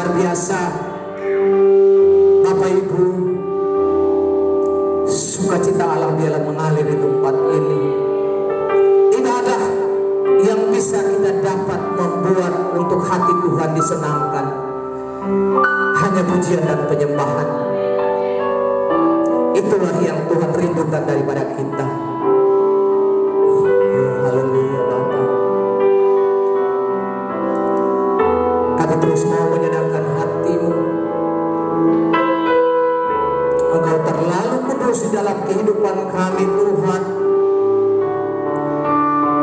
luar biasa. Bapak Ibu, sukacita Allah biarlah mengalir di tempat ini. Tidak ada yang bisa kita dapat membuat untuk hati Tuhan disenangkan, hanya pujian dan penyembahan. Itulah yang Tuhan rindukan daripada kita. Haleluya Bapa. Kami terus mau menyenangkan hati-Mu. Engkau terlalu kudus di dalam kehidupan kami Tuhan.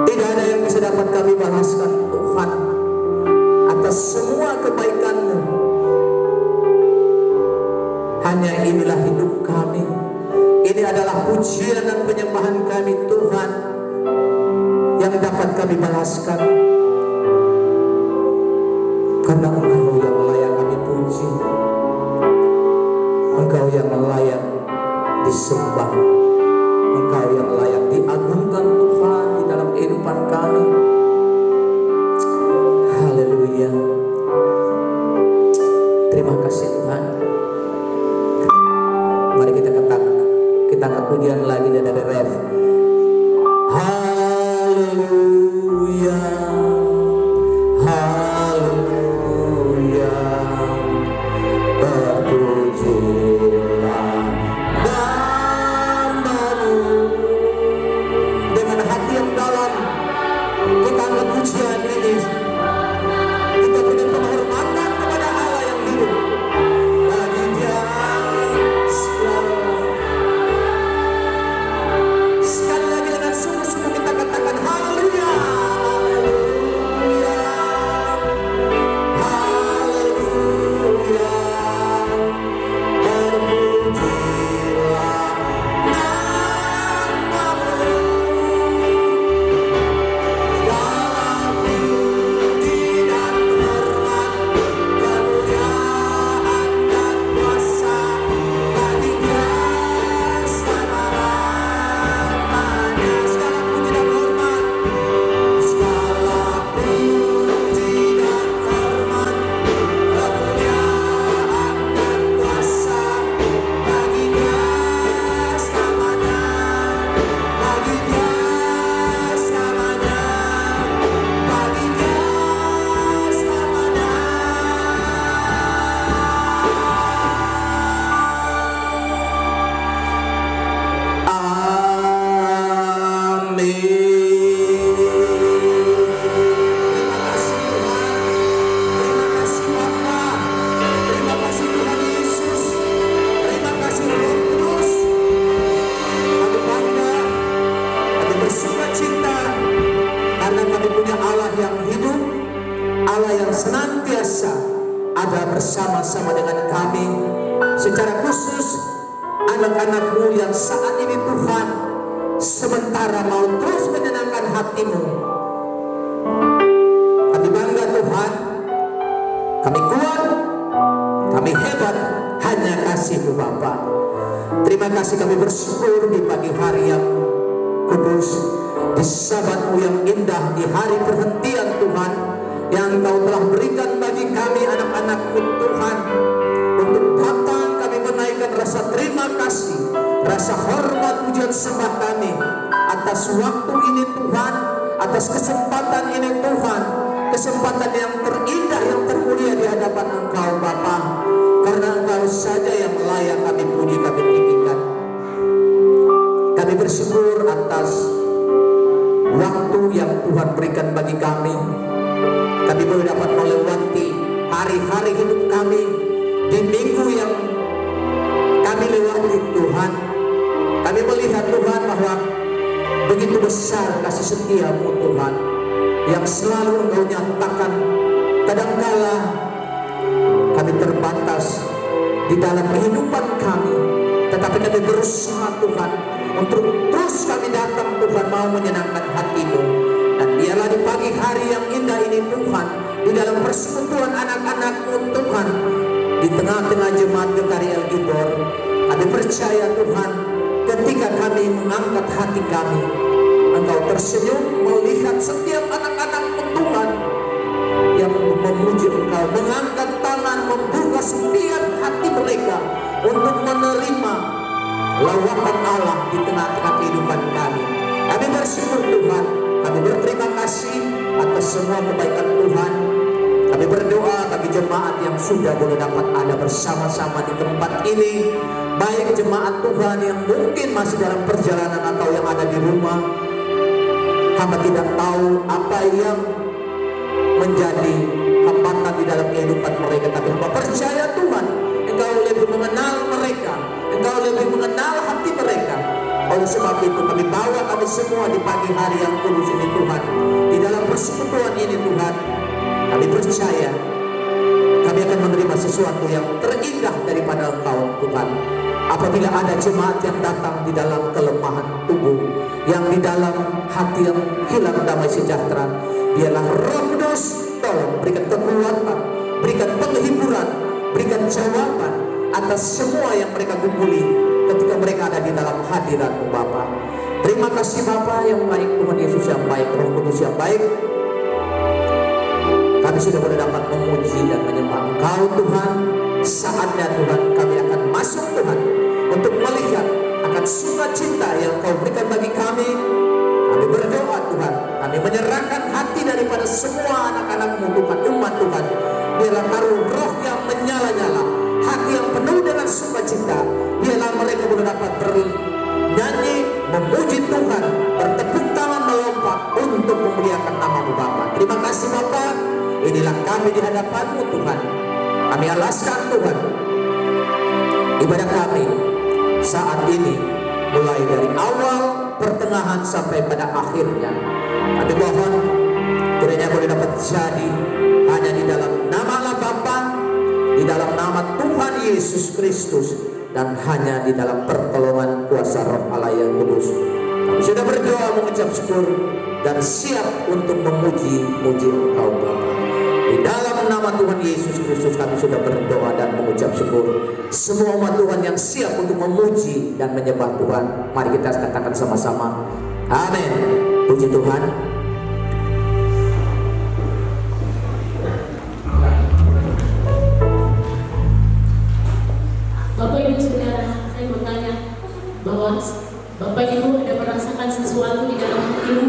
Tidak ada yang bisa dapat kami balaskan Tuhan atas semua kebaikan-Mu. Hanya inilah hidup kami. Ini adalah pujian dan penyembahan kami Tuhan yang dapat kami balaskan. Karena Engkau yang layak kami puji, Engkau yang layak disembah, Engkau yang layak diagungkan Tuhan di dalam kehidupan kami. Haleluya. Terima kasih Tuhan. Mari kita angkat pujian lagi dari ref. Haleluya. Haleluya. Terpujilah nama-Mu. Dengan hati yang dalam kita angkat pujian ini. Kita berikan penghormatan kepada Allah yang hidup. Bagi Dia sekali lagi dengan sungguh-sungguh kita katakan haleluya. Haleluya. Haleluya. Terpujilah nama-Mu. Dalam puji dan hormat, kemuliaan dan kuasa bagi Dia selama-lamanya. Segala puji dan hormat, segala puji dan hormat, kemuliaan dan kuasa bagi Dia selamanya, bagi Dia selamanya, bagi Dia selamanya. Amin. Terima kasih Tuhan. Terima kasih Bapa. Terima kasih Tuhan Yesus. Terima kasih Roh Kudus. Kami bangga, kami bersukacita karena kami punya Allah yang hidup, Allah yang senantiasa ada bersama-sama dengan kami. Secara khusus anak-anak-Mu yang saat ini Tuhan sementara mau terus menyenangkan hati-Mu. Kami bangga Tuhan, kami kuat, kami hebat, hanya kasih-Mu Bapa. Terima kasih, kami bersyukur di pagi hari yang kudus, di Sabat-Mu yang indah, di hari perhentian Tuhan yang Engkau telah berikan bagi kami anak-anak-Mu Tuhan. Untuk datang kami menaikkan rasa terima kasih, rasa hormat, pujian sembah kami atas waktu ini Tuhan, atas kesempatan ini Tuhan, kesempatan yang terindah, yang termulia di hadapan Engkau Bapa. Karena Engkau saja yang layak kami puji, kami tinggikan. Kami bersyukur atas waktu yang Tuhan berikan bagi kami. Kami boleh dapat melewati hari-hari hidup kami di minggu yang kami lewati Tuhan. Kami melihat Tuhan bahwa begitu besar kasih setia-Mu Tuhan yang selalu Engkau nyatakan. Kadangkala kami terbatas di dalam kehidupan kami, tetapi kami berusaha Tuhan untuk terus kami datang Tuhan mau menyenangkan hati-Mu. Dan biarlah di pagi hari yang indah ini Tuhan, di dalam persekutuan anak-anak-Mu Tuhan, di tengah-tengah jemaat Getari El Gibor, kami percaya Tuhan, ketika kami mengangkat hati kami, Engkau tersenyum melihat setiap anak-anak Tuhan yang memuji Engkau Engkau mengangkat tangan, membuka setiap hati mereka untuk menerima lawatan Allah di tengah-tengah kehidupan kami. Kami bersyukur Tuhan, kami berterima kasih atas semua kebaikan Tuhan. Kami berdoa bagi jemaat yang sudah boleh dapat ada bersama-sama di tempat ini, baik jemaat Tuhan yang mungkin masih dalam perjalanan atau yang ada di rumah. Hamba tidak tahu apa yang menjadi hambatan di dalam kehidupan mereka, tapi hamba percaya Tuhan, Engkau lebih mengenal mereka, Engkau lebih mengenal hati mereka. Oleh sebab itu kami bawa kami semua di pagi hari yang kudus ini Tuhan, di dalam persekutuan ini Tuhan, kami percaya kami akan menerima sesuatu yang terindah daripada Engkau Tuhan. Apabila ada jemaat yang datang di dalam kelemahan tubuh, yang di dalam hati yang hilang damai sejahtera, biarlah Roh Kudus tolong berikan kekuatan, berikan penghiburan, berikan jawaban atas semua yang mereka kumpuli ketika mereka ada di dalam hadirat-Mu Bapa. Terima kasih Bapa yang baik, Tuhan Yesus yang baik, Roh Kudus yang baik. Kami sudah boleh dapat memuji dan menyembah Engkau Tuhan. Saatnya Tuhan kami akan masuk Tuhan untuk melihat akan sukacita yang Kau berikan bagi kami. Kami berdoa Tuhan, kami menyerahkan hati daripada semua anak-anak-Mu Tuhan, umat Tuhan. Biarlah taruh roh yang menyala-nyala, hati yang penuh dengan sukacita. Biarlah mereka boleh dapat bernyanyi, memuji Tuhan, bertepuk tangan melompat untuk memuliakan nama-Mu Bapa. Terima kasih Bapa. Inilah kami di hadapan-Mu Tuhan. Kami alaskan Tuhan ibadah kami saat ini, mulai dari awal, pertengahan sampai pada akhirnya. Kami mohon kiranya boleh dapat jadi hanya di dalam nama Allah Bapa, di dalam nama Tuhan Yesus Kristus, dan hanya di dalam pertolongan kuasa Roh Allah yang kudus. Kami sudah berdoa mengucap syukur dan siap untuk memuji-muji Engkau Bapa. Di dalam nama Tuhan Yesus Kristus kami sudah berdoa dan mengucap syukur. Semua umat Tuhan yang siap untuk memuji dan menyembah Tuhan, mari kita katakan sama-sama, amin. Puji Tuhan. Bapak Ibu Saudara, saya mau tanya bahwa Bapak Ibu ada merasakan sesuatu di dalam hatimu?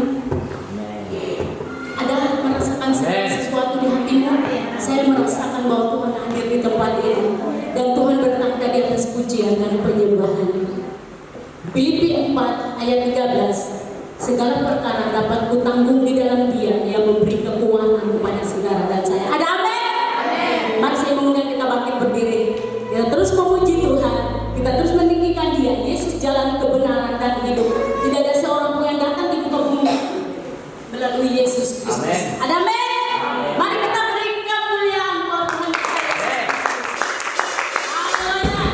Ada merasakan sesuatu di hatimu? Saya merasakan bahwa Tuhan hadir di tempat ini dan Tuhan bertakhta di atas pujian dan penyembahan. Filipi 4 ayat 13, segala perkara dapat kutanggung di dalam Dia yang memberi kekuatan kepada saudara dan saya. Ada amin? Mari saya mengundang kita bangkit berdiri. Kita terus memuji Tuhan, kita terus meninggikan Dia. Yesus jalan kebenaran dan hidup. Tidak ada seorang pun yang datang di muka bumi melalui Yesus Kristus. Ada amin? Mari kita beri kemuliaan buat Tuhan. Haleluya.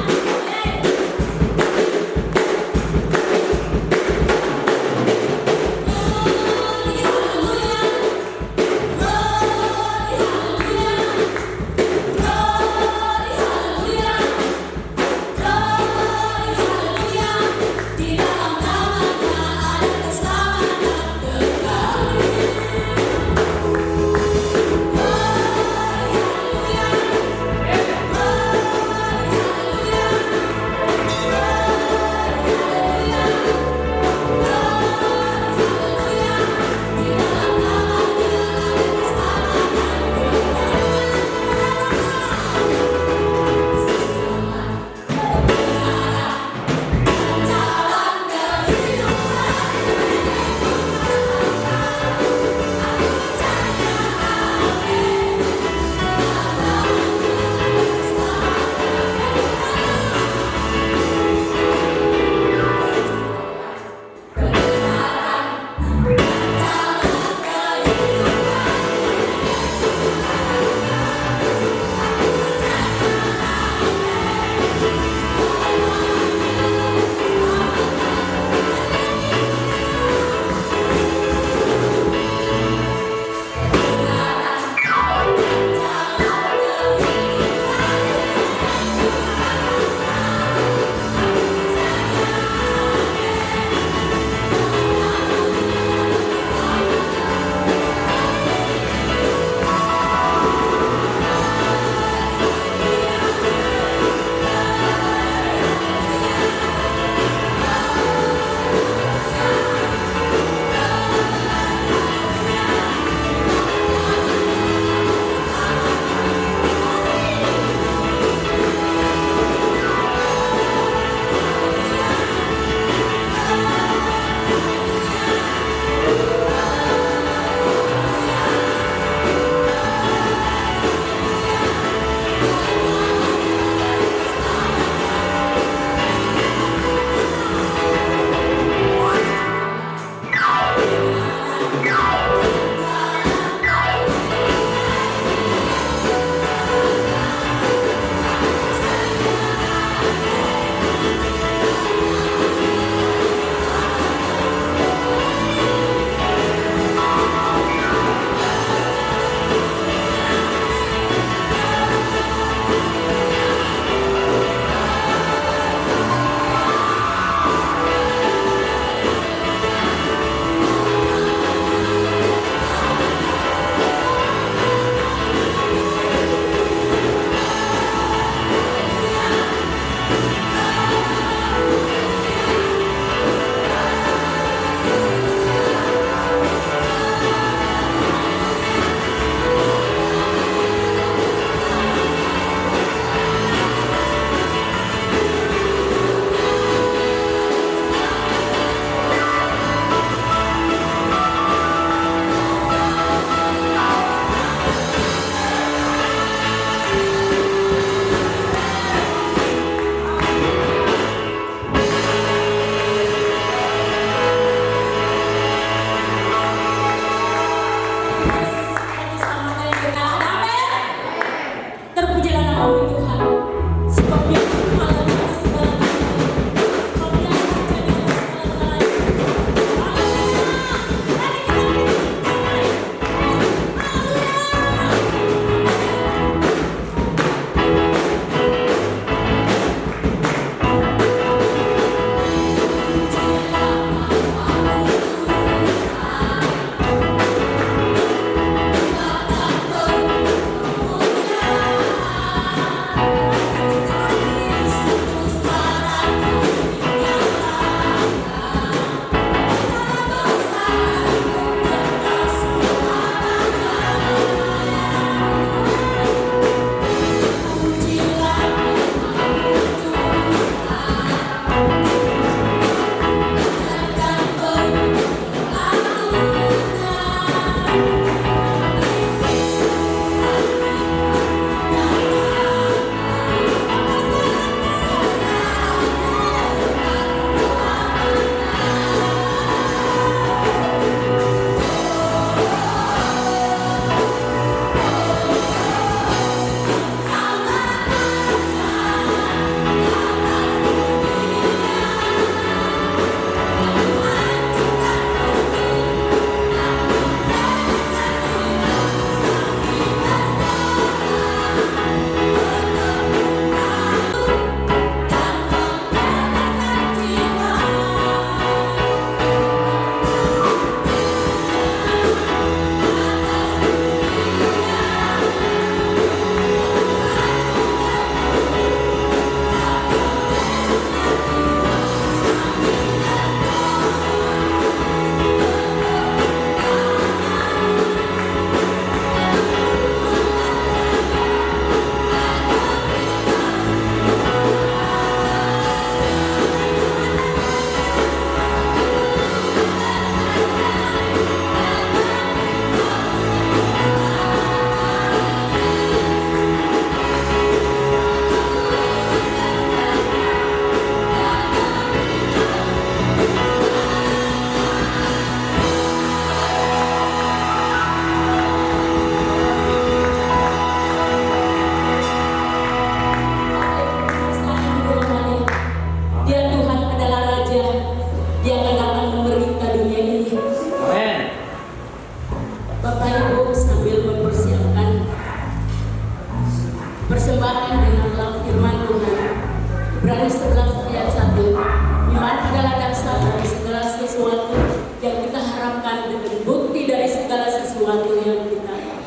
Ibrani 11 ayat 1. Iman adalah dasar dari segala sesuatu yang kita harapkan dengan bukti dari segala sesuatu yang kita.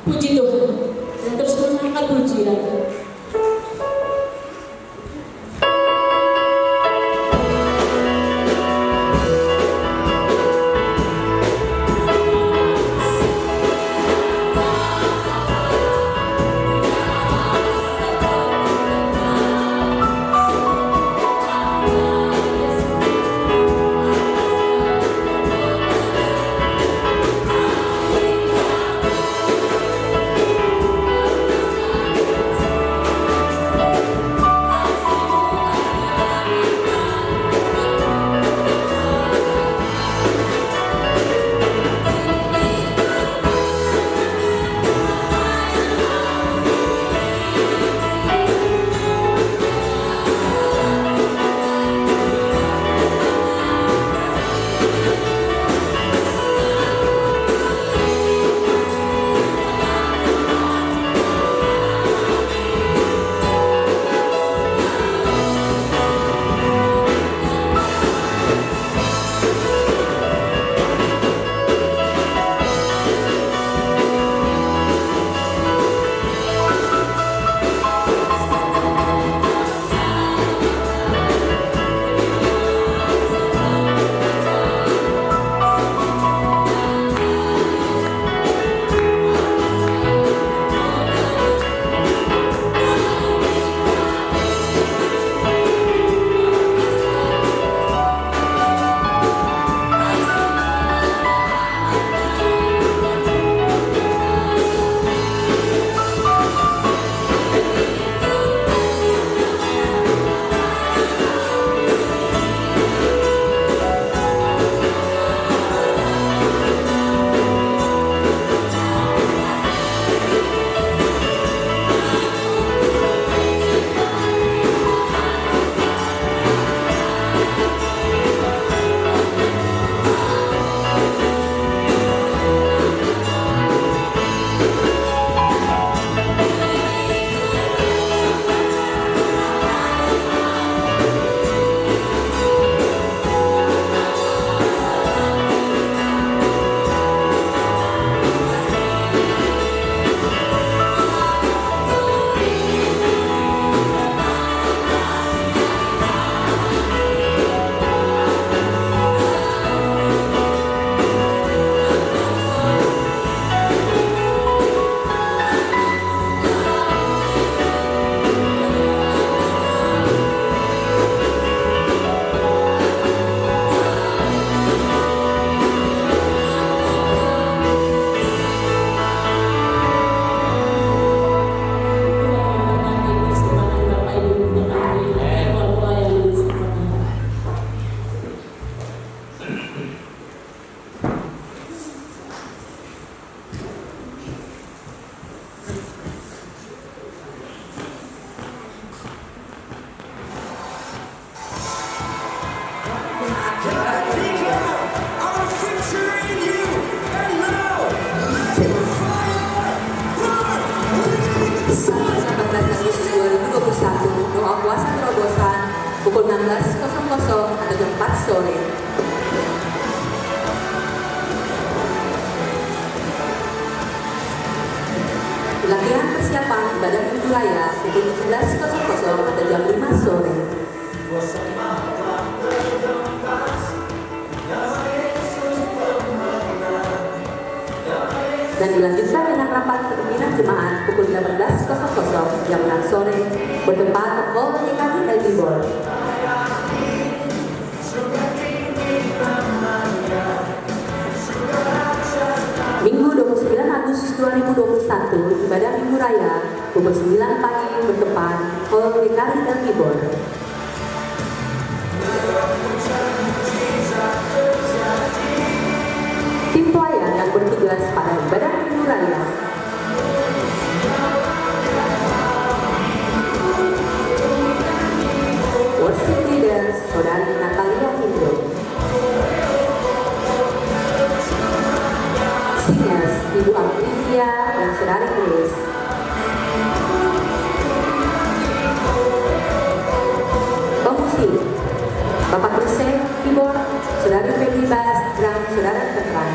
Puji Tuhan. Dan terus mengangkat pujian. pukul 16.00 atau jam 4 sore. Latihan persiapan ibadah minggu raya pukul 17.00 atau jam 5 sore. Dan dilanjutkan dengan rapat pimpinan jemaat pukul 18.00 jam 6 sore bertempat Hall TKI Elibor. Minggu 29 Agustus 2021 ibadah minggu raya pukul 9 pagi bertempat Hall TKI Elibor. Tim pelayan yang bertugas pada ibadah minggu raya worship leaders Saudari Natalia Indro, singers Ibu Amnesia dan Saudari Grace, musik. Bapak Kristen, keyboard, Saudara Febri bass, drum, Saudara Petra.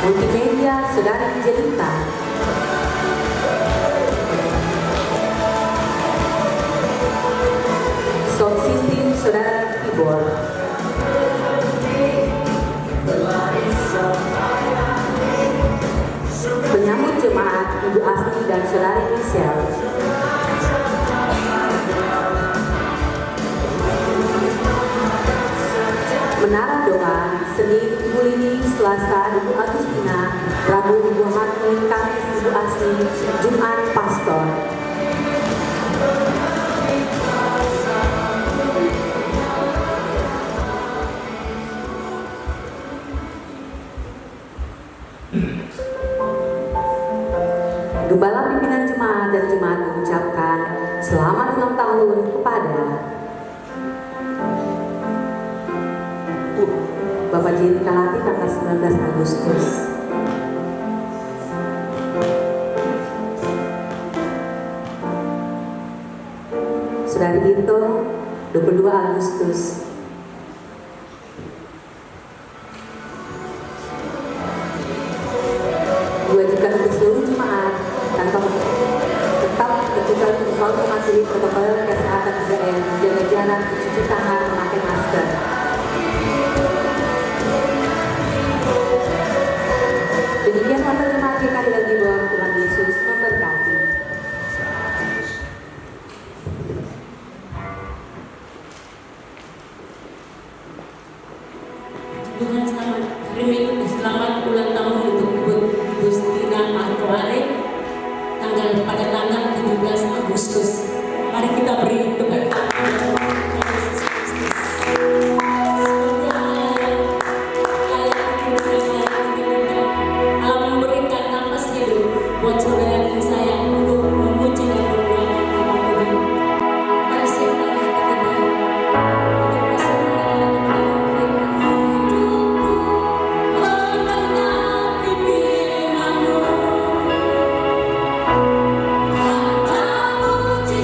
Multimedia, Saudara Angelita. Sound system, Saudara keyboard. Penyambut jemaat, Ibu Asni dan Saudari Michelle. Menara doa, Senin Ibu Lini, Selasa Ibu Agustina, Rabu Ibu Hatmi, Kamis Ibu Asni, Jumat Pastor. Gembala pimpinan jemaat dan jemaat mengucapkan selamat ulang tahun kepada Bapak Jin Kalati tanggal 19 Agustus. Saudari Gito 22 Agustus. Diwajibkan untuk seluruh jemaat tanpa tetap kecuali untuk selalu mematuhi protokol kesehatan 3M, menjaga jarak, mencuci tangan, memakai masker. Demikian waktu jemaat GKI dan Gibor, Tuhan Yesus memberkati. Tuhan selamat selamat ulang tahun untuk Ibu Stina atau Arek pada tanggal 17 Agustus. Mari kita beri tepuk tangan. Puji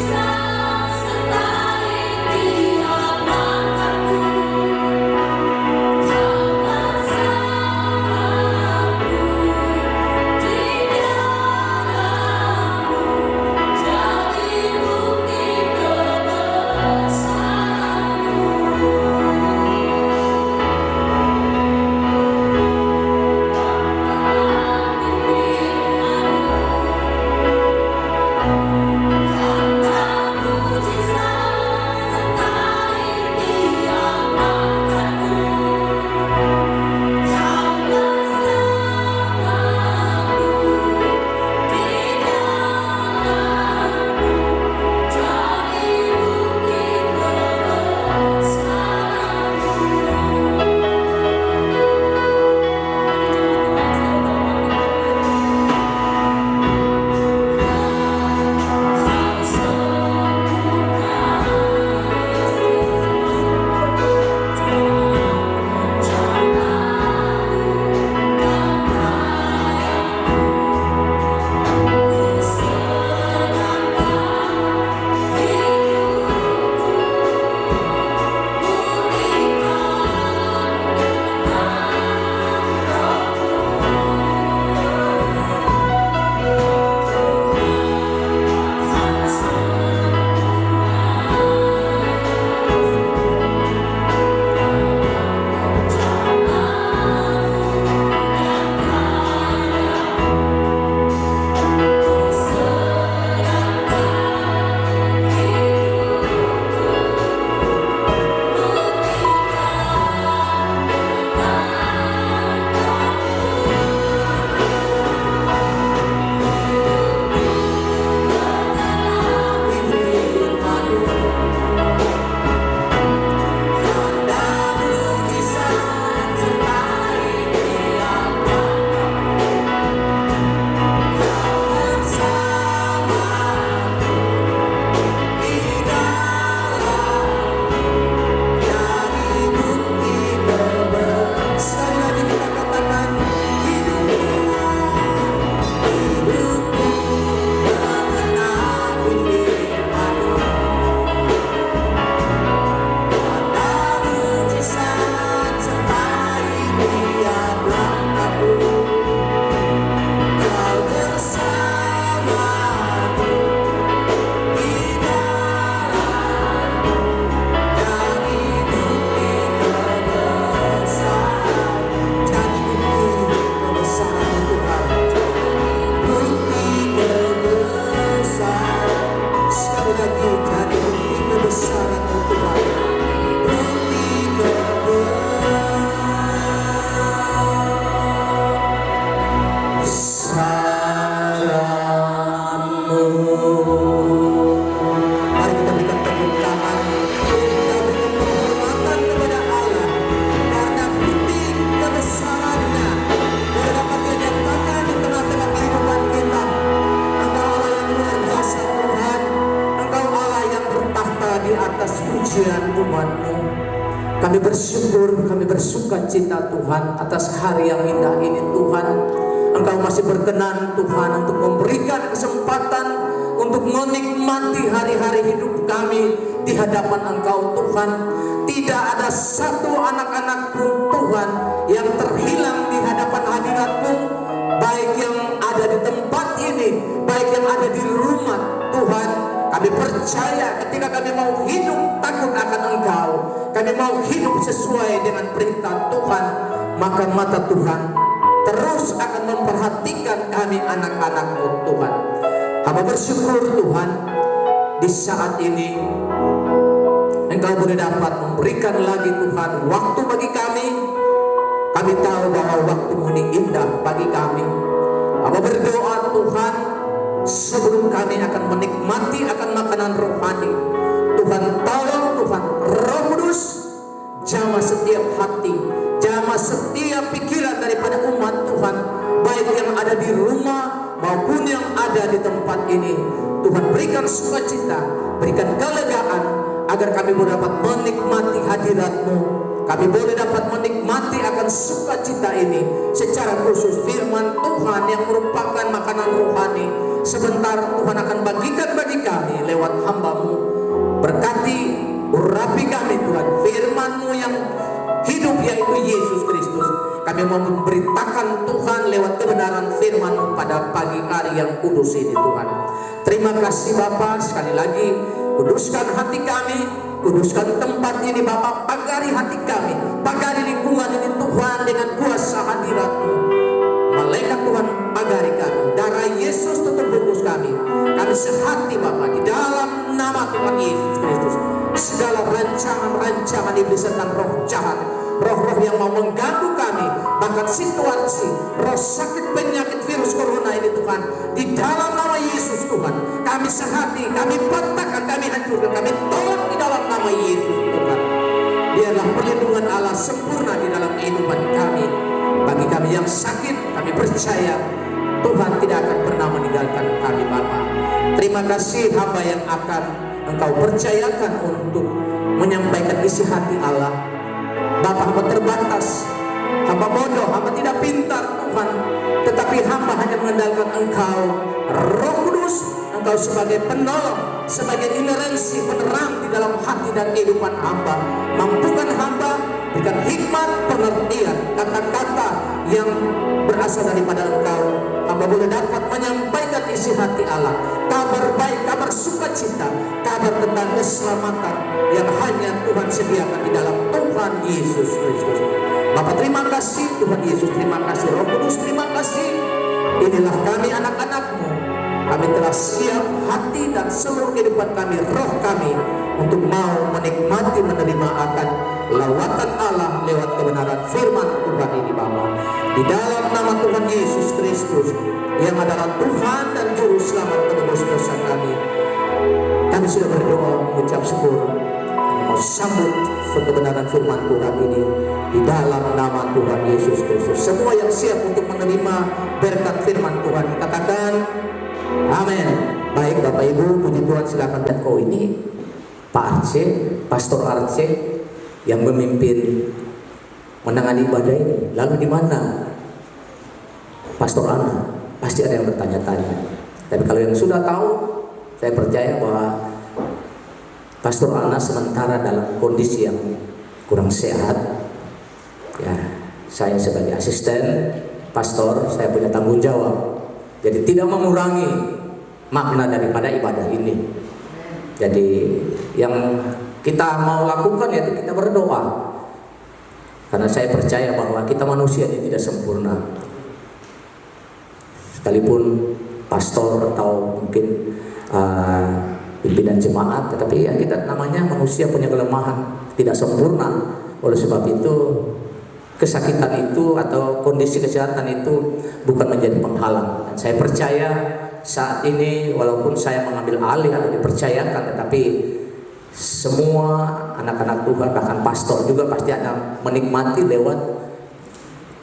atas pujian umat-Mu. Kami bersyukur, kami bersuka cita Tuhan atas hari yang indah ini Tuhan. Engkau masih berkenan Tuhan untuk memberikan kesempatan untuk menikmati hari-hari hidup kami di hadapan Engkau Tuhan. Tidak ada satu anak-anak pun Tuhan yang terhilang di hadapan hadirat-Mu, baik yang ada di tempat ini, baik yang ada di rumah Tuhan. Kami percaya ketika kami mau hidup takut akan Engkau, kami mau hidup sesuai dengan perintah Tuhan, maka mata Tuhan terus akan memperhatikan kami anak-anak-Mu Tuhan. Hamba bersyukur Tuhan, di saat ini Engkau boleh dapat memberikan lagi Tuhan waktu bagi kami. Kami tahu bahwa waktu-Mu ini indah bagi kami. Hamba berdoa Tuhan, sebelum kami akan menikmati akan makanan rohani, Tuhan tolong Tuhan Roh Kudus jamah setiap hati, jamah setiap pikiran daripada umat Tuhan, baik yang ada di rumah maupun yang ada di tempat ini. Tuhan berikan sukacita, berikan kelegaan, agar kami boleh dapat menikmati hadirat-Mu. Kami boleh dapat menikmati akan sukacita ini secara khusus firman Tuhan yang merupakan makanan rohani. Sebentar Tuhan akan bagikan bagi kami lewat hamba-Mu. Berkati, urapi kami Tuhan, firman-Mu yang hidup yaitu Yesus Kristus. Kami mau memberitakan Tuhan lewat kebenaran firman-Mu pada pagi hari yang kudus ini Tuhan. Terima kasih Bapa, sekali lagi kuduskan hati kami, kuduskan tempat ini Bapa, pagari hati kami, pagari lingkungan ini Tuhan dengan kuasa hadirat-Mu. Malaikat Tuhan pagari kami, darah Yesus tutup bungkus kami. Kami sehati Bapa di dalam nama Tuhan Yesus Kristus. Segala rancangan-rancangan iblis tentang roh jahat, roh-roh yang mau mengganggu kami, bahkan situasi, roh sakit penyakit virus corona ini Tuhan, di dalam nama Yesus Tuhan, kami sehati, kami patahkan, kami hancurkan, kami tolak di dalam nama Yesus Tuhan. Biarlah perlindungan Allah sempurna di dalam kehidupan kami. Bagi kami yang sakit, kami percaya Tuhan tidak akan pernah meninggalkan kami Bapa. Terima kasih hamba yang akan Engkau percayakan untuk menyampaikan isi hati Allah. Bapa, hamba terbatas, hamba bodoh, hamba tidak pintar Tuhan, tetapi hamba hanya mengandalkan Engkau, Roh Kudus, Engkau sebagai penolong, sebagai inerensi penerang di dalam hati dan kehidupan hamba. Mampukan hamba, berikan hikmat, pengertian, kata-kata yang berasal daripada Engkau. Hamba boleh dapat menyampaikan isi hati Allah, kabar baik, kabar sukacita, kabar tentang keselamatan yang hanya Tuhan sediakan di dalam Tuhan Yesus Kristus. Bapa, terima kasih Tuhan Yesus, terima kasih Roh Kudus, terima kasih. Inilah kami anak-anak-Mu. Kami telah siap hati dan seluruh kehidupan kami, roh kami, untuk mau menikmati, menerima akan lawatan Allah lewat kebenaran firman Tuhan ini Bapa. Di dalam nama Tuhan Yesus Kristus yang adalah Tuhan dan Juru Selamat penebus dosa kami sudah berdoa mengucap syukur. Kami mau sambut kebenaran firman Tuhan ini di dalam nama Tuhan Yesus Kristus. Semua yang siap untuk menerima berkat firman Tuhan katakan amin. Baik Bapak Ibu, puji Tuhan, silakan. Dan ini Pak Arce, Pastor Arce yang memimpin menangani ibadah ini. Lalu di mana Pastor Ana? Pasti ada yang bertanya-tanya. Tapi kalau yang sudah tahu, saya percaya bahwa Pastor Ana sementara dalam kondisi yang kurang sehat. Ya, saya sebagai asisten pastor, saya punya tanggung jawab. Jadi tidak mengurangi makna daripada ibadah ini. Jadi yang kita mau lakukan yaitu kita berdoa. Karena saya percaya bahwa kita manusia ini tidak sempurna. Sekalipun pastor atau mungkin pimpinan jemaat, tetapi ya kita namanya manusia punya kelemahan, tidak sempurna. Oleh sebab itu kesakitan itu atau kondisi kesehatan itu bukan menjadi penghalang. Dan saya percaya saat ini walaupun saya mengambil alih atau dipercayakan, tetapi semua anak-anak Tuhan, bahkan pastor juga pasti akan menikmati lewat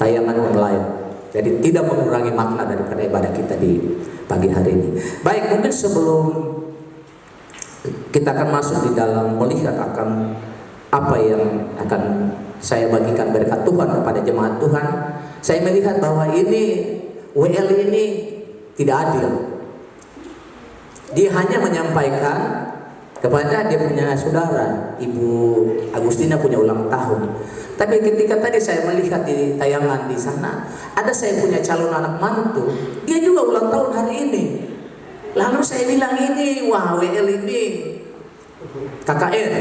tayangan online. Jadi tidak mengurangi makna daripada ibadah kita di pagi hari ini. Baik, mungkin sebelum kita akan masuk di dalam melihat akan apa yang akan saya bagikan berkat Tuhan kepada jemaat Tuhan. Saya melihat bahwa ini WL ini tidak adil. Dia hanya menyampaikan kepada dia punya saudara, Ibu Agustina punya ulang tahun. Tapi ketika tadi saya melihat di tayangan di sana, ada saya punya calon anak mantu, dia juga ulang tahun hari ini. Lalu saya bilang ini, wah WL ini KKN.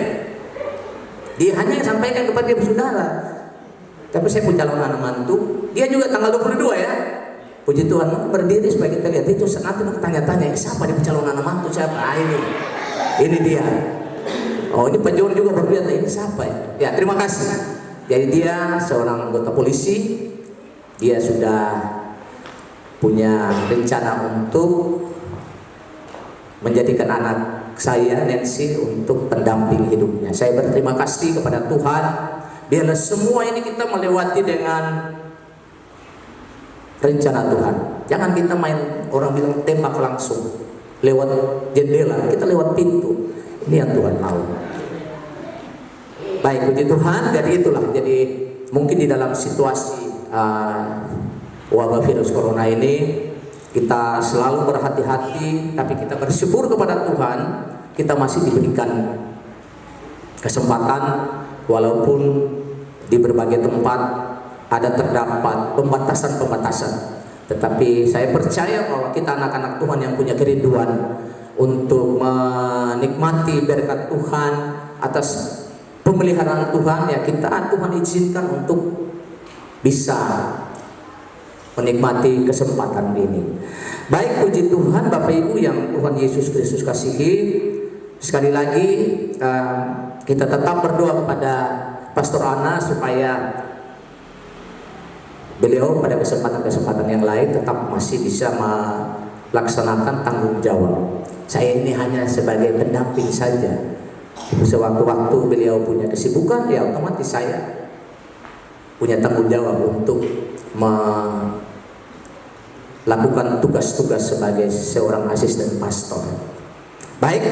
Dia hanya sampaikan kepada dia saudara. Tapi saya punya calon anak mantu, dia juga tanggal 22 ya. Puji Tuhan, berdiri supaya kita lihat itu. Nanti mau tanya-tanya, siapa dia calon anak mantu siapa? Ah, ini dia. Oh, ini Pak John juga berlihat, ini siapa ya? Ya, terima kasih. Jadi dia seorang anggota polisi. Dia sudah punya rencana untuk menjadikan anak saya Nancy untuk pendamping hidupnya. Saya berterima kasih kepada Tuhan. Biarlah semua ini kita melewati dengan rencana Tuhan. Jangan kita main, orang bilang tembak langsung lewat jendela, kita lewat pintu. Ini yang Tuhan mau. Baik, puji Tuhan. Jadi itulah, jadi mungkin di dalam situasi wabah virus corona ini kita selalu berhati-hati, tapi kita bersyukur kepada Tuhan kita masih diberikan kesempatan walaupun di berbagai tempat ada terdapat pembatasan-pembatasan. Tetapi saya percaya bahwa kita anak-anak Tuhan yang punya kerinduan untuk menikmati berkat Tuhan atas pemeliharaan Tuhan, ya Tuhan izinkan untuk bisa menikmati kesempatan ini. Baik, puji Tuhan Bapak Ibu yang Tuhan Yesus Kristus kasihi. Sekali lagi kita tetap berdoa kepada Pastor Ana supaya beliau pada kesempatan-kesempatan yang lain tetap masih bisa melaksanakan tanggung jawab. Saya ini hanya sebagai pendamping saja. Sewaktu-waktu beliau punya kesibukan, ya otomatis saya punya tanggung jawab untuk melakukan tugas-tugas sebagai seorang asisten pastor. Baik,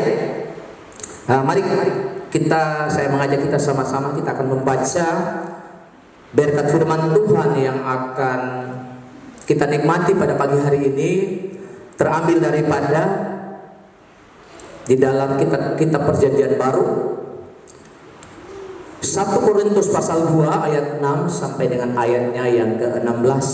mari saya mengajak kita sama-sama, kita akan membaca berkat firman Tuhan yang akan kita nikmati pada pagi hari ini, terambil daripada di dalam kitab Perjanjian Baru 1 Korintus pasal 2 ayat 6 sampai dengan ayatnya yang ke-16.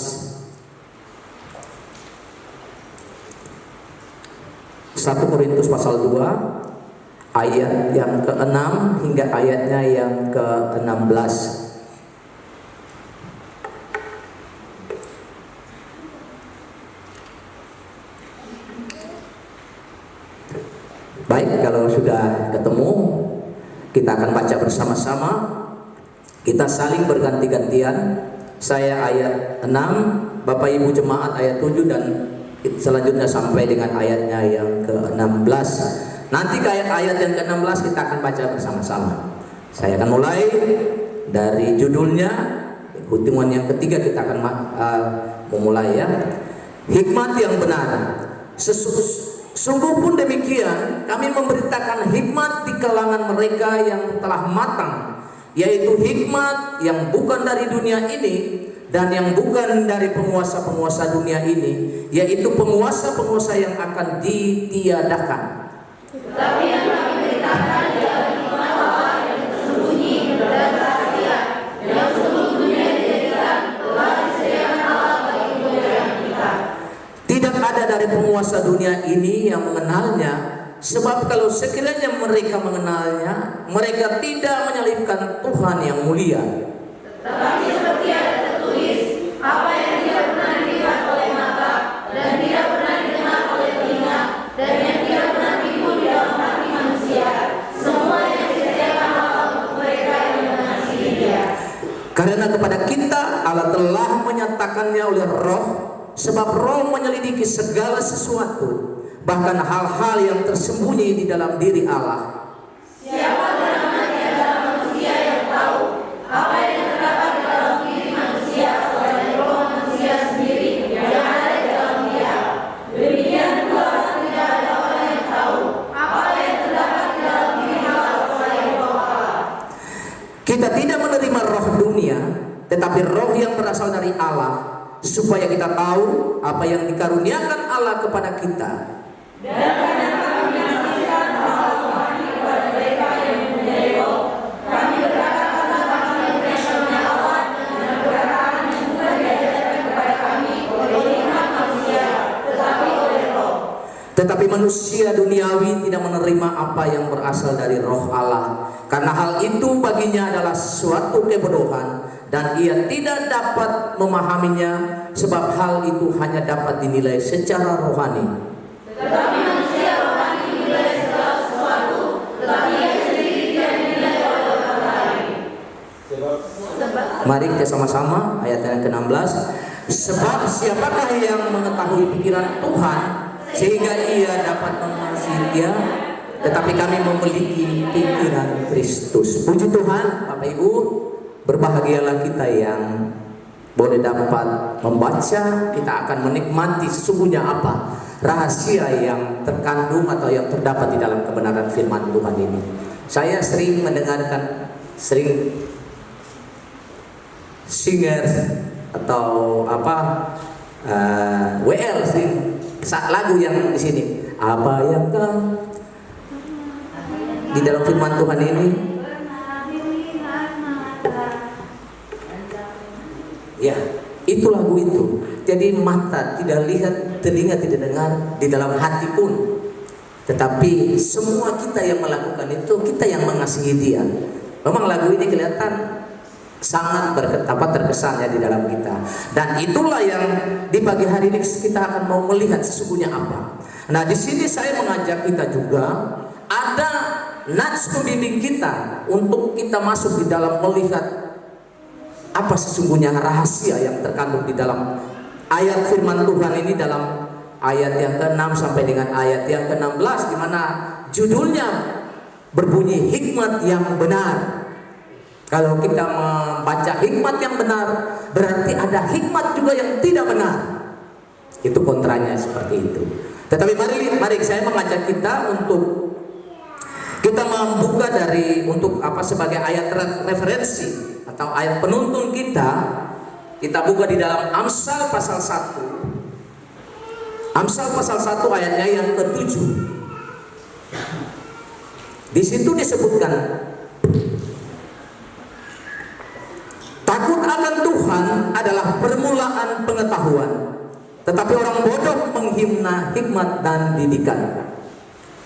1 Korintus pasal 2 ayat yang ke-6 hingga ayatnya yang ke-16. Baik, kalau sudah ketemu, kita akan baca bersama-sama. Kita saling berganti-gantian. Saya ayat 6, Bapak Ibu jemaat ayat 7, dan selanjutnya sampai dengan ayatnya yang ke-16. Nanti ke ayat-ayat yang ke-16 kita akan baca bersama-sama. Saya akan mulai dari judulnya, hitungan yang ketiga kita akan memulai ya. Hikmat yang benar. Sungguh pun demikian, kami memberitakan hikmat di kalangan mereka yang telah matang, yaitu hikmat yang bukan dari dunia ini dan yang bukan dari penguasa-penguasa dunia ini, yaitu penguasa-penguasa yang akan ditiadakan. Tetapi yang kami beritakan ialah hikmat Allah yang tersembunyi dan rahasia, yang sebelum dunia dijadikan telah disediakan Allah bagi kemuliaan kita. Tidak ada dari penguasa dunia ini yang mengenalnya, sebab kalau sekiranya mereka mengenalnya, mereka tidak menyalibkan Tuhan yang mulia. Tetapi seperti ada tertulis, apa yang tidak pernah dilihat oleh mata, dan tidak pernah didengar oleh telinga, dan yang tidak pernah timbul di dalam hati manusia, semua yang disediakan Allah untuk mereka yang mengasihi Dia. Karena kepada kita Allah telah menyatakannya oleh Roh, sebab Roh menyelidiki segala sesuatu, bahkan hal-hal yang tersembunyi di dalam diri Allah. Siapa gerangan di antara manusia yang tahu apa yang terdapat di dalam diri manusia selain roh manusia sendiri yang ada di dalam dia? Demikian pula tidak ada orang yang tahu apa yang terdapat di dalam Kita tidak menerima roh dunia, tetapi roh yang berasal dari Allah, supaya kita tahu apa yang dikaruniakan Allah kepada kita. Dan karena kami menyaksikan bahwa Tuhan kepada mereka yang mempunyai roh, kami berkatakan tentang yang karunia Allah dengan perkataan yang bukan diajarkan kepada kami oleh umat manusia, tetapi oleh roh. Tetapi manusia duniawi tidak menerima apa yang berasal dari roh Allah, karena hal itu baginya adalah suatu kebodohan, dan ia tidak dapat memahaminya, sebab hal itu hanya dapat dinilai secara rohani. Tetapi manusia rohani dinilai segala sesuatu, tetapi ia sendiri tidak dinilai oleh orang lain. Mari kita sama-sama ayat yang ke-16. Sebab siapakah yang mengetahui pikiran Tuhan sehingga ia dapat mengasihi dia, tetapi kami memiliki pikiran Kristus. Puji Tuhan, Bapak Ibu, berbahagialah kita yang boleh dapat membaca. Kita akan menikmati sesungguhnya apa rahasia yang terkandung atau yang terdapat di dalam kebenaran firman Tuhan ini. Saya sering mendengarkan singer atau WL sing lagu yang di sini. Apa yang di dalam firman Tuhan ini? Ya, itu lagu itu. Jadi mata tidak lihat, telinga tidak dengar, di dalam hati pun. Tetapi semua kita yang melakukan itu, kita yang mengasihi dia. Memang lagu ini kelihatan sangat terkesan ya di dalam kita. Dan itulah yang di pagi hari ini kita akan mau melihat sesungguhnya apa. Nah, di sini saya mengajak kita juga ada nats pembimbing kita untuk kita masuk di dalam melihat apa sesungguhnya rahasia yang terkandung di dalam ayat firman Tuhan ini, dalam ayat yang ke-6 sampai dengan ayat yang ke-16, di mana judulnya berbunyi hikmat yang benar. Kalau kita membaca hikmat yang benar, berarti ada hikmat juga yang tidak benar. Itu kontranya seperti itu. Tetapi mari saya mengajak kita untuk kita membuka sebagai ayat referensi atau ayat penuntun kita. Kita buka di dalam Amsal pasal 1. Amsal pasal 1 ayatnya yang ke-7. Di situ disebutkan, takut akan Tuhan adalah permulaan pengetahuan, tetapi orang bodoh menghina hikmat dan didikan.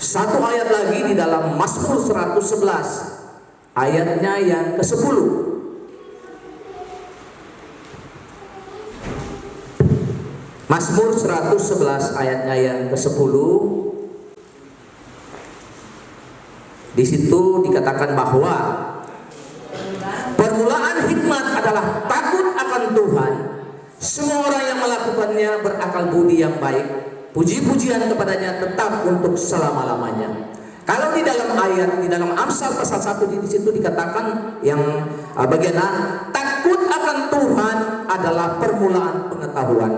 Satu ayat lagi di dalam Mazmur 111 ayatnya yang ke-10. Mazmur 111 ayatnya yang ke-10. Di situ dikatakan bahwa permulaan hikmat adalah takut akan Tuhan. Semua orang yang melakukannya berakal budi yang baik. Puji-pujian kepadanya tetap untuk selama-lamanya. Kalau di dalam ayat di dalam Amsal pasal 1 di situ dikatakan yang bagian A, takut akan Tuhan adalah permulaan pengetahuan.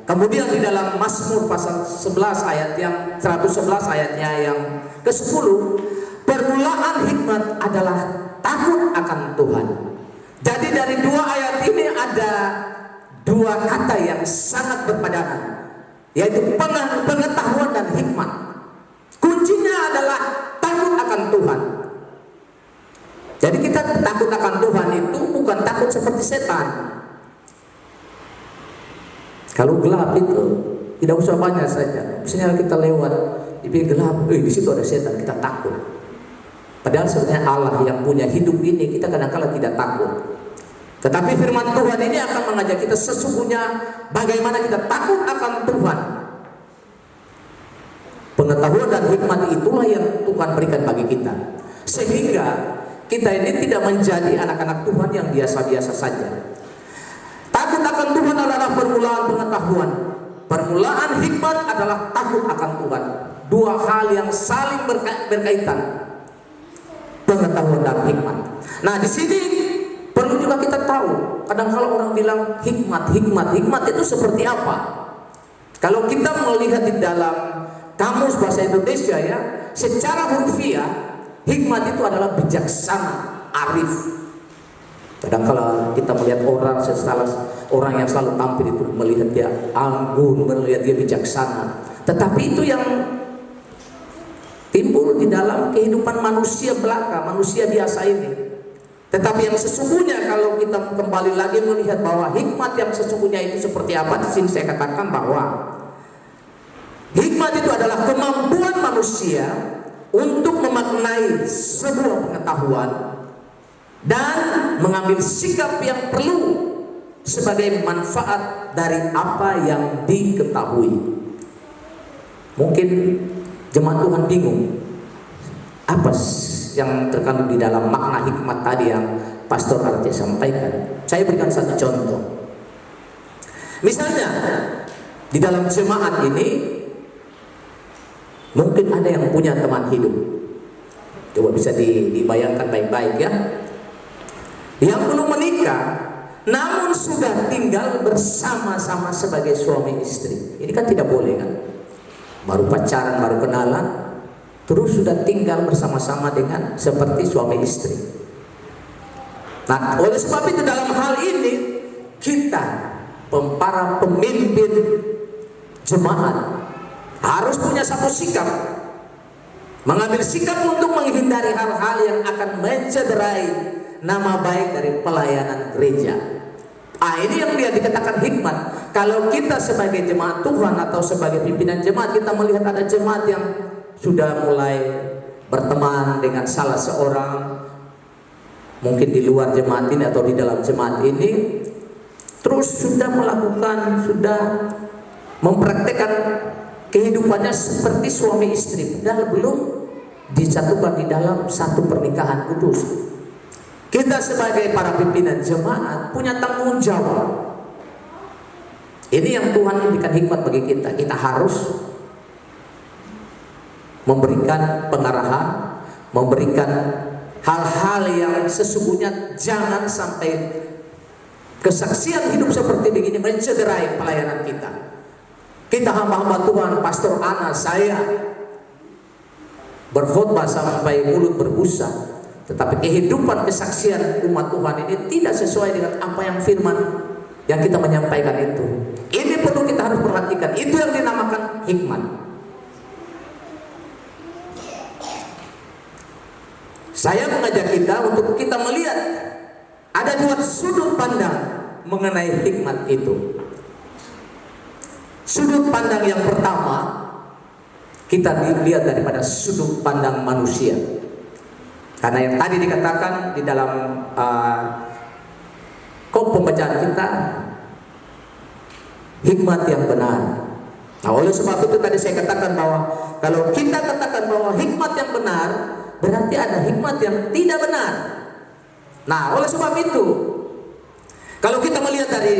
Kemudian di dalam Mazmur pasal 11 ayat yang 111 ayatnya yang ke-10, permulaan hikmat adalah takut akan Tuhan. Jadi dari dua ayat ini ada dua kata yang sangat berpadanan, yaitu pengetahuan dan hikmat. Kuncinya adalah takut akan Tuhan. Jadi kita takut akan Tuhan itu bukan takut seperti setan. Kalau gelap itu tidak usah banyak saja. Misalnya kita lewat di pinggir gelap, di situ ada setan, kita takut. Padahal sebenarnya Allah yang punya hidup ini kita kadang-kala tidak takut. Tetapi firman Tuhan ini akan mengajak kita sesungguhnya bagaimana kita takut akan Tuhan. Pengetahuan dan hikmat itulah yang Tuhan berikan bagi kita, sehingga kita ini tidak menjadi anak-anak Tuhan yang biasa-biasa saja. Takut akan Tuhan adalah permulaan pengetahuan. Permulaan hikmat adalah takut akan Tuhan. Dua hal yang saling berkaitan, pengetahuan dan hikmat. Nah, di sini perlu juga kita tahu. Kadang kalau orang bilang hikmat itu seperti apa? Kalau kita melihat di dalam kamus bahasa Indonesia ya, secara hurufiah, hikmat itu adalah bijaksana, arif. Kadang-kala kita melihat orang yang selalu tampil itu, melihat dia anggun, melihat dia bijaksana. Tetapi itu yang timbul di dalam kehidupan manusia belaka, manusia biasa ini. Tetapi yang sesungguhnya kalau kita kembali lagi melihat bahwa hikmat yang sesungguhnya itu seperti apa, di sini saya katakan bahwa hikmat itu adalah kemampuan manusia untuk memaknai sebuah pengetahuan dan mengambil sikap yang perlu sebagai manfaat dari apa yang diketahui. Mungkin jemaat Tuhan bingung apa yang terkandung di dalam makna hikmat tadi yang Pastor Arti sampaikan. Saya berikan satu contoh. Misalnya di dalam jemaat ini mungkin ada yang punya teman hidup. Coba bisa dibayangkan baik-baik ya. Yang belum menikah namun sudah tinggal bersama-sama sebagai suami istri. Ini kan tidak boleh kan? Baru pacaran, baru kenalan, terus sudah tinggal bersama-sama dengan seperti suami istri. Nah, oleh sebab itu dalam hal ini kita para pemimpin jemaat harus punya satu sikap, mengambil sikap untuk menghindari hal-hal yang akan mencederai nama baik dari pelayanan gereja. Ini yang dia dikatakan hikmat. Kalau kita sebagai jemaat Tuhan atau sebagai pimpinan jemaat, kita melihat ada jemaat yang sudah mulai berteman dengan salah seorang, mungkin di luar jemaat ini atau di dalam jemaat ini, terus sudah mempraktekkan kehidupannya seperti suami istri, padahal belum disatukan di dalam satu pernikahan kudus. Kita sebagai para pimpinan jemaat punya tanggung jawab. Ini yang Tuhan berikan hikmat bagi kita. Kita harus memberikan pengarahan, memberikan hal-hal yang sesungguhnya jangan sampai kesaksian hidup seperti begini mencederai pelayanan kita. Kita hamba-hamba Tuhan, Pastor Ana, saya berkhotbah sampai mulut berbusa, tetapi kehidupan kesaksian umat Tuhan ini tidak sesuai dengan apa yang firman yang kita menyampaikan itu. Ini perlu kita harus perhatikan. Itu yang dinamakan hikmat. Saya mengajak kita untuk kita melihat ada dua sudut pandang mengenai hikmat itu. Sudut pandang yang pertama kita dilihat daripada sudut pandang manusia. Karena yang tadi dikatakan di dalam pembacaan kita, hikmat yang benar. Nah, oleh sebab itu tadi saya katakan bahwa kalau kita katakan bahwa hikmat yang benar, berarti ada hikmat yang tidak benar. Nah, oleh sebab itu, kalau kita melihat dari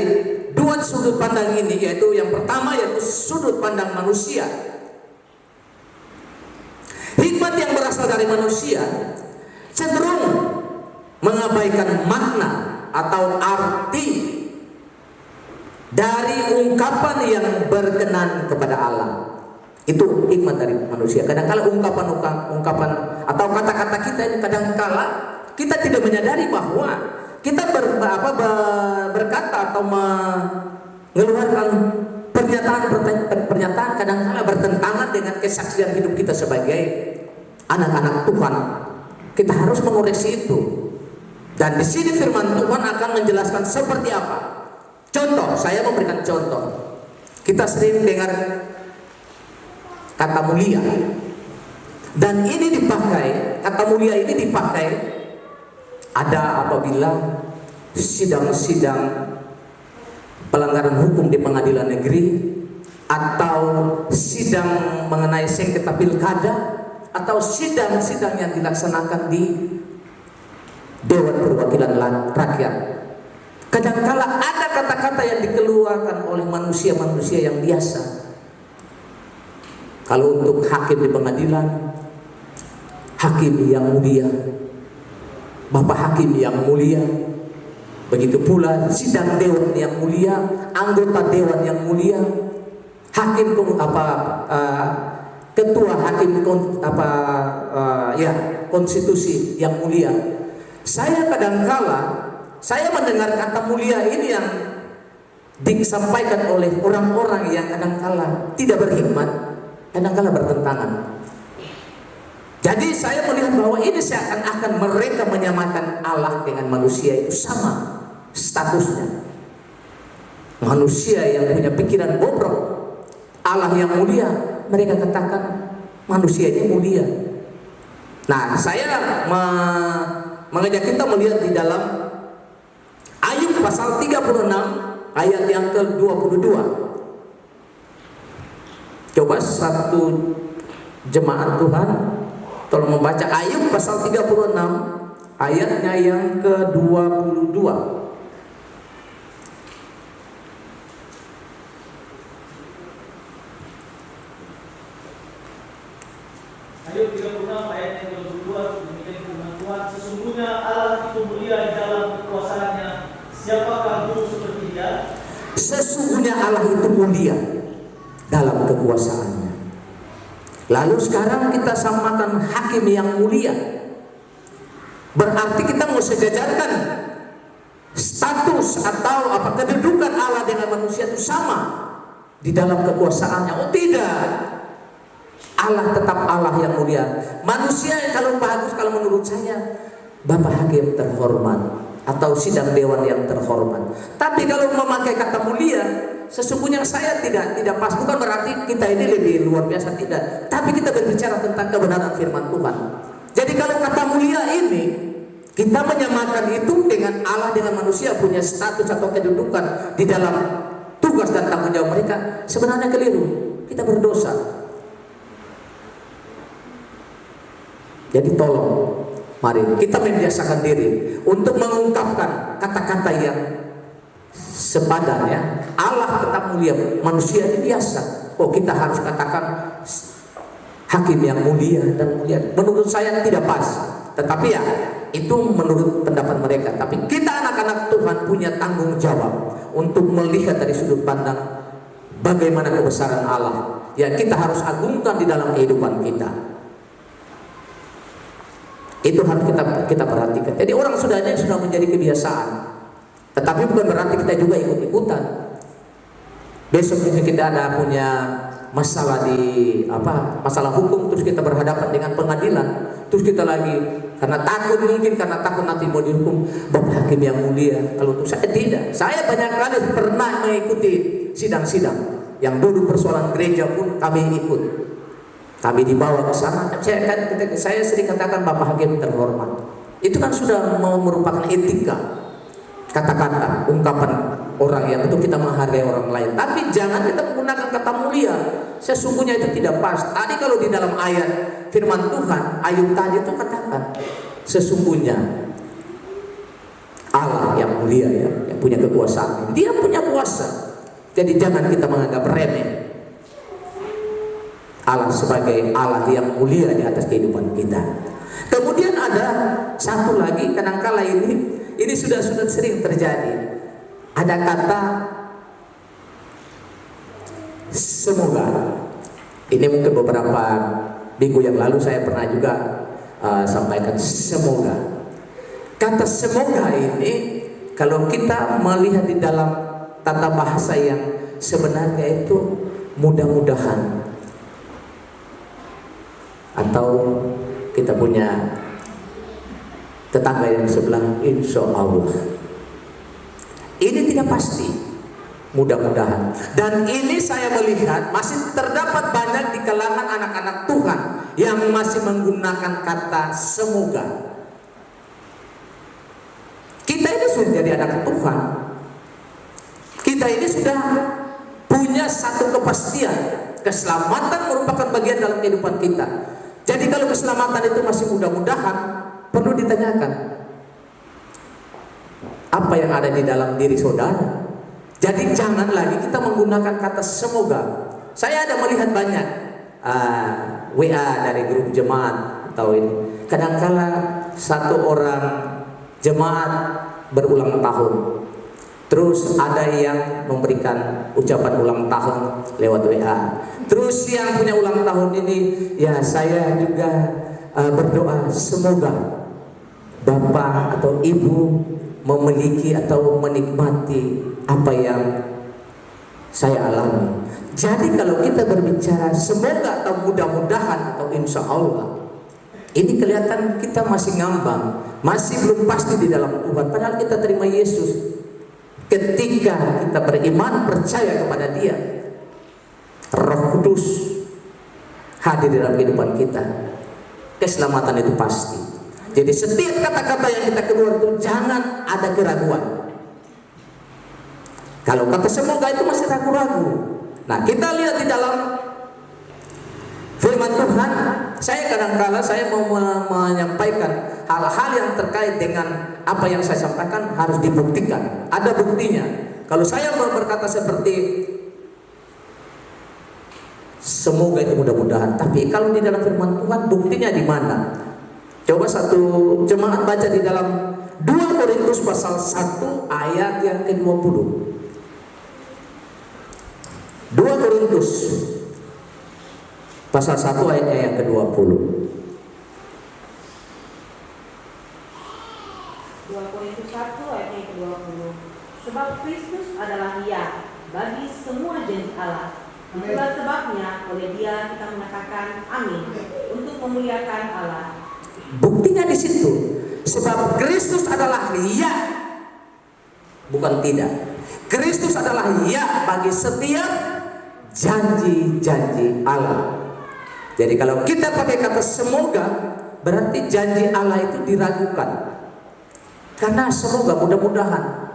dua sudut pandang ini, yaitu yang pertama yaitu sudut pandang manusia. Hikmat yang berasal dari manusia cenderung mengabaikan makna atau arti dari ungkapan yang berkenan kepada Allah. Itu hikmat dari manusia. Kadang-kala ungkapan atau kata-kata kita ini kadang-kala kita tidak menyadari bahwa kita berkata atau mengeluarkan pernyataan kadang-kala bertentangan dengan kesaksian hidup kita sebagai anak-anak Tuhan. Kita harus mengoreksi itu. Dan di sini firman Tuhan akan menjelaskan seperti apa. Contoh, saya memberikan contoh. Kita sering dengar kata mulia. Dan ini dipakai, kata mulia ini dipakai ada apabila sidang-sidang pelanggaran hukum di pengadilan negeri, atau sidang mengenai sengketa pilkada, atau sidang-sidang yang dilaksanakan di Dewan Perwakilan Rakyat. Kadangkala ada kata-kata yang dikeluarkan oleh manusia-manusia yang biasa. Kalau untuk hakim di pengadilan, hakim yang mulia, Bapak hakim yang mulia. Begitu pula sidang dewan yang mulia, anggota dewan yang mulia, hakim ketua hakim konstitusi yang mulia. Saya kadangkala saya mendengar kata mulia ini yang disampaikan oleh orang-orang yang kadangkala tidak berhikmat, kadangkala bertentangan. Jadi saya melihat bahwa ini seakan-akan mereka menyamakan Allah dengan manusia itu sama statusnya. Manusia yang punya pikiran bobrok, Allah yang mulia, mereka katakan manusia ini mulia. Nah, saya mengajak kita melihat di dalam Ayub pasal 36 ayat yang ke-22. Coba satu jemaat Tuhan tolong membaca Ayub pasal 36 ayatnya yang ke-22. Ayub 36 ayat yang ke-22, demikian firman Tuhan, sesungguhnya Allah itu mulia di dalam kekuasaannya, siapakah guru seperti Dia? Sesungguhnya Allah itu mulia dalam kekuasaannya. Lalu sekarang kita samakan hakim yang mulia. Berarti kita mau sejajarkan status atau kedudukan Allah dengan manusia itu sama di dalam kekuasaannya. Oh tidak, Allah tetap Allah yang mulia. Manusia kalau bagus, kalau menurut saya Bapak Hakim terhormat atau sidang dewan yang terhormat. Tapi kalau memakai kata mulia, sesungguhnya saya tidak pas. Bukan berarti kita ini lebih luar biasa, tidak. Tapi kita berbicara tentang kebenaran firman Tuhan. Jadi kalau kata mulia ini kita menyamakan itu dengan Allah dengan manusia punya status atau kedudukan di dalam tugas dan tanggung jawab mereka, sebenarnya keliru. Kita berdosa. Jadi tolong, mari kita membiasakan diri untuk mengungkapkan kata-kata yang sepadan ya. Allah tetap mulia, manusia ini biasa. Oh, kita harus katakan hakim yang mulia dan mulia. Menurut saya tidak pas. Tetapi ya, itu menurut pendapat mereka. Tapi kita anak-anak Tuhan punya tanggung jawab untuk melihat dari sudut pandang bagaimana kebesaran Allah. Ya, kita harus agungkan di dalam kehidupan kita. Itu harus kita perhatikan. Jadi orang sudah menjadi kebiasaan. Tetapi bukan berarti kita juga ikut-ikutan. Besok ini kita ada punya masalah masalah hukum, terus kita berhadapan dengan pengadilan, terus kita lagi karena takut nanti mau dihukum, Bapak Hakim yang mulia. Kalau untuk saya tidak. Saya banyak kali pernah mengikuti sidang-sidang yang dulu persoalan gereja pun kami ikut. Kami dibawa ke sana. Saya sering katakan Bapak Hakim terhormat. Itu kan sudah merupakan etika, kata-kata, ungkapan orang yang betul kita menghargai orang lain. Tapi jangan kita menggunakan kata mulia. Sesungguhnya itu tidak pas. Tadi kalau di dalam ayat firman Tuhan, Ayub tadi itu katakan sesungguhnya Allah yang mulia ya, yang punya kekuasaan. Dia punya kuasa. Jadi jangan kita menganggap remeh Allah sebagai Allah yang mulia di atas kehidupan kita. Kemudian ada satu lagi, kadangkala ini sudah sering terjadi. Ada kata semoga. Ini mungkin beberapa minggu yang lalu saya pernah juga sampaikan semoga. Kata semoga ini kalau kita melihat di dalam tata bahasa yang sebenarnya itu mudah-mudahan, atau kita punya tetangga yang sebelah insya Allah. Ini tidak pasti, mudah-mudahan. Dan ini saya melihat masih terdapat banyak di kalangan anak-anak Tuhan yang masih menggunakan kata semoga. Kita ini sudah jadi anak Tuhan. Kita ini sudah punya satu kepastian. Keselamatan merupakan bagian dalam kehidupan kita. Jadi kalau keselamatan itu masih mudah-mudahan, perlu ditanyakan apa yang ada di dalam diri saudara. Jadi jangan lagi kita menggunakan kata semoga. Saya ada melihat banyak WA dari grup jemaat atau ini. Kadangkala satu orang jemaat berulang tahun, terus ada yang memberikan ucapan ulang tahun lewat WA. Terus yang punya ulang tahun ini, ya saya juga berdoa semoga Bapak atau Ibu memiliki atau menikmati apa yang saya alami. Jadi kalau kita berbicara semoga atau mudah-mudahan atau insya Allah, ini kelihatan kita masih ngambang, masih belum pasti di dalam Tuhan. Padahal kita terima Yesus. Ketika kita beriman, percaya kepada Dia, Roh Kudus hadir dalam kehidupan kita. Keselamatan itu pasti. Jadi setiap kata-kata yang kita keluar itu jangan ada keraguan. Kalau kata semoga itu masih ragu-ragu. Nah, kita lihat di dalam firman Tuhan. Saya kadang-kala saya mau menyampaikan hal-hal yang terkait dengan apa yang saya sampaikan harus dibuktikan. Ada buktinya. Kalau saya mau berkata seperti semoga itu mudah-mudahan, tapi kalau di dalam firman Tuhan buktinya di mana? Coba satu jemaat baca di dalam 2 Korintus pasal 1 ayat yang ke-20. 2 Korintus pasal 1 ayatnya yang ke-20. 2 Korintus 1 ayatnya yang ke-20. Sebab Kristus adalah Dia bagi semua janji Allah. Itulah sebabnya oleh Dia kita mengatakan amin untuk memuliakan Allah. Buktinya di situ. Sebab Kristus adalah ya, bukan tidak. Kristus adalah ya bagi setiap janji-janji Allah. Jadi kalau kita pakai kata semoga, berarti janji Allah itu diragukan. Karena semoga, mudah-mudahan,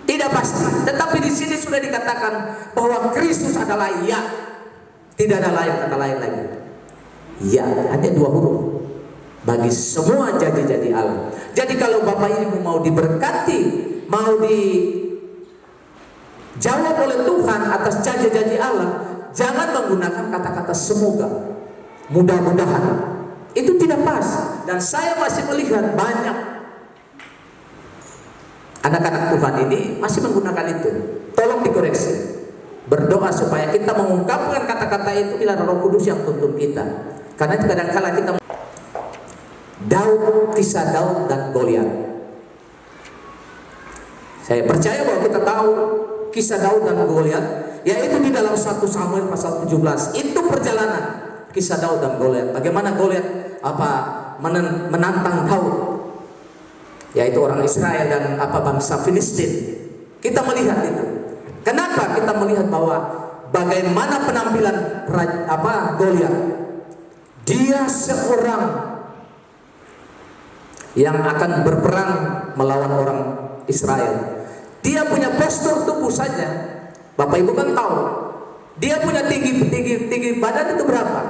tidak pasti. Tetapi di sini sudah dikatakan bahwa Kristus adalah ya, tidak ada lain kata lain lagi. Ya, hanya 2 huruf bagi semua janji-janji Allah. Jadi kalau Bapak Ibu mau diberkati, mau dijawab oleh Tuhan atas janji-janji Allah, jangan menggunakan kata-kata semoga, mudah-mudahan. Itu tidak pas. Dan saya masih melihat banyak anak-anak Tuhan ini masih menggunakan itu. Tolong dikoreksi. Berdoa supaya kita mengungkapkan kata-kata itu bila Roh Kudus yang tuntun kita. Karena kadang-kala kita kisah Daud dan Goliat. Saya percaya bahwa kita tahu kisah Daud dan Goliat, yaitu di dalam 1 Samuel pasal 17. Itu perjalanan kisah Daud dan Goliat. Bagaimana Goliat menantang Daud, yaitu orang Israel dan bangsa Filistin. Kita melihat itu. Kenapa kita melihat bahwa bagaimana penampilan Goliat? Dia seorang yang akan berperang melawan orang Israel. Dia punya postur tubuh saja. Bapak Ibu kan tahu. Dia punya tinggi badan itu berapa?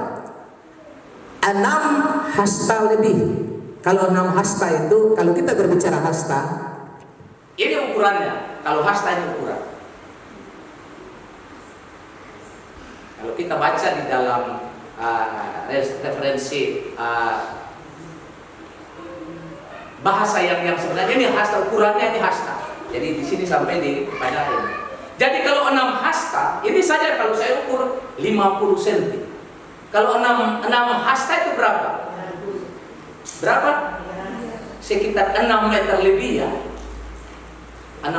6 hasta lebih. Kalau 6 hasta itu, kalau kita berbicara hasta, ini ukurannya. Kalau hasta ini ukuran. Kalau kita baca di dalam referensi bahasa yang sebenarnya ini hasta, ukurannya ini hasta. Jadi di sini sampai pada ini. Jadi kalau 6 hasta, ini saja kalau saya ukur 50 cm. Kalau 6 hasta itu berapa? Berapa? Sekitar 6 meter lebih ya. 6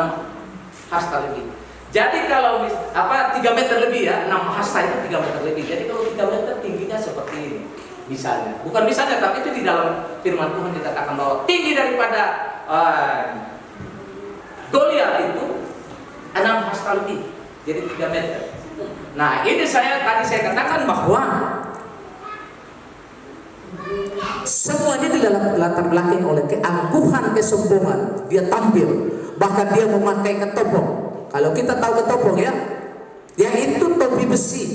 hasta lebih. Jadi kalau 3 meter lebih ya, 6 hasta itu 3 meter lebih. Jadi kalau 3 meter tingginya seperti ini. Misalnya, bukan misalnya, tapi itu di dalam firman Tuhan dikatakan bahwa tinggi daripada Goliat itu 6 hasta lebih, jadi 3 meter. Nah, ini tadi saya katakan bahwa semuanya di dalam latar belakang oleh keangkuhan, kesombongan. Dia tampil, bahkan dia memakai ketopong. Kalau kita tahu ketopong ya, yang itu topi besi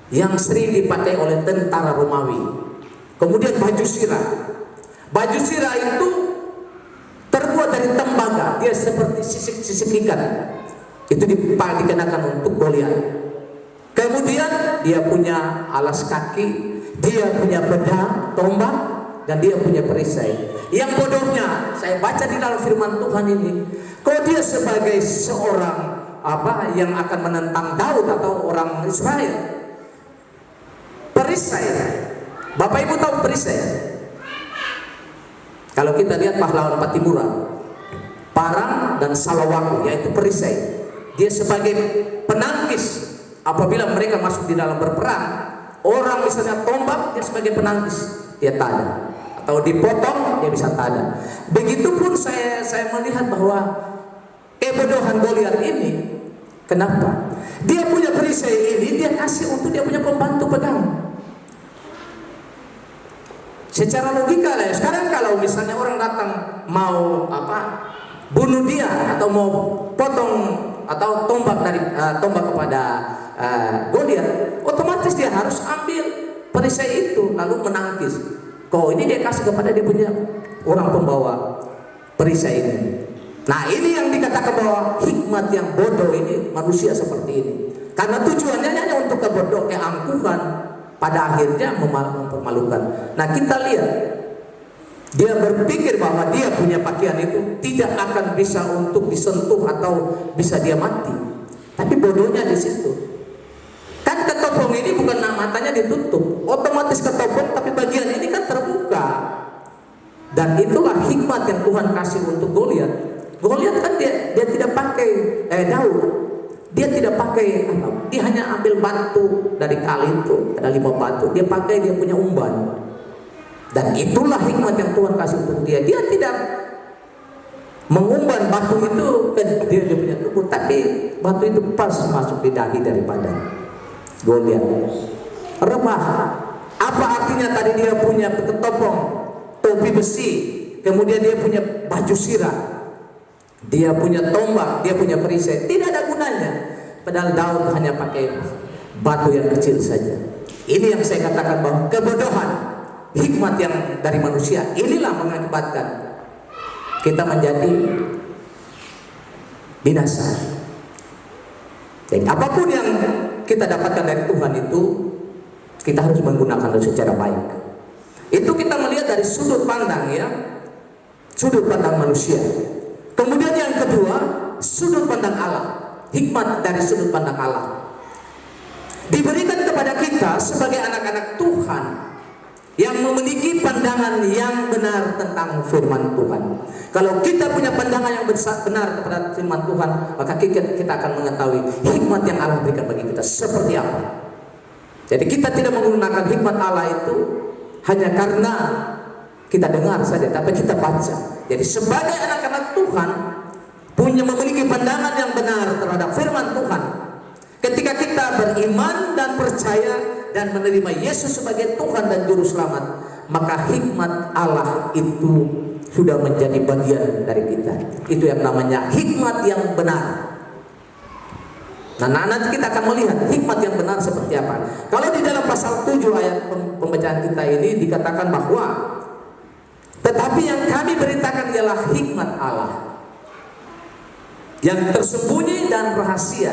yang sering dipakai oleh tentara Romawi. Kemudian baju sirah. Baju sirah itu terbuat dari tembaga, dia seperti sisik ikan. Itu dikenakan untuk Goliat. Kemudian dia punya alas kaki, dia punya pedang, tombak, dan dia punya perisai. Yang bodohnya, saya baca di dalam firman Tuhan ini, kalau dia sebagai seorang yang akan menentang Daud atau orang Israel, perisai. Bapak Ibu tahu perisai? Kalau kita lihat pahlawan Patimura, parang dan salawaku, yaitu perisai. Dia sebagai penangkis apabila mereka masuk di dalam berperang. Orang misalnya tombak, dia sebagai penangkis, dia tada, atau dipotong dia bisa tada. Begitupun saya melihat bahwa kebodohan Goliat ini, kenapa? Dia punya perisai ini dia kasih untuk dia punya pembantu pedang. Secara logika lah ya, sekarang kalau misalnya orang datang mau bunuh dia atau mau potong atau tombak kepada Goliat, otomatis dia harus ambil perisai itu lalu menangkis. Kok ini dia kasih kepada dia punya orang pembawa perisai ini. Nah, ini yang dikatakan bahwa hikmat yang bodoh ini manusia seperti ini. Karena tujuannya hanya untuk keangkuhan, pada akhirnya mempermalukan. Nah, kita lihat dia berpikir bahwa dia punya pakaian itu tidak akan bisa untuk disentuh atau bisa dia mati. Tapi bodohnya di situ. Kan ketopong ini bukan matanya ditutup, otomatis ketopong, tapi bagian ini kan terbuka. Dan itulah hikmat yang Tuhan kasih untuk Goliat. Goliat kan dia tidak pakai daun, dia tidak pakai dia hanya ambil batu dari kali itu, ada 5 batu, dia pakai dia punya umban. Dan itulah hikmat yang Tuhan kasih untuk dia. Dia tidak mengumban batu itu ke dia punya tubuh, tapi batu itu pas masuk di dahi daripada Goliat. Remah. Apa artinya tadi dia punya ketopong, topi besi, kemudian dia punya baju sirah, dia punya tombak, dia punya perisai, tidak ada gunanya. Padahal Daud hanya pakai batu yang kecil saja. Ini yang saya katakan bahwa kebodohan hikmat yang dari manusia inilah mengakibatkan kita menjadi binasa. Jadi apapun yang kita dapatkan dari Tuhan itu kita harus menggunakan secara baik. Itu kita melihat dari sudut pandang ya, sudut pandang manusia. Kemudian yang kedua, sudut pandang Allah. Hikmat dari sudut pandang Allah diberikan kepada kita sebagai anak-anak Tuhan yang memiliki pandangan yang benar tentang firman Tuhan. Kalau kita punya pandangan yang benar kepada firman Tuhan, maka kita akan mengetahui hikmat yang Allah berikan bagi kita seperti apa. Jadi kita tidak menggunakan hikmat Allah itu hanya karena kita dengar saja, tapi kita baca. Jadi sebagai anak-anak Tuhan memiliki pandangan yang benar terhadap firman Tuhan. Ketika kita beriman dan percaya dan menerima Yesus sebagai Tuhan dan Juru Selamat, maka hikmat Allah itu sudah menjadi bagian dari kita. Itu yang namanya hikmat yang benar. Nah, nanti kita akan melihat hikmat yang benar seperti apa. Kalau di dalam pasal 7 ayat pembacaan kita ini dikatakan bahwa tetapi yang kami beritakan ialah hikmat Allah yang tersembunyi dan rahasia,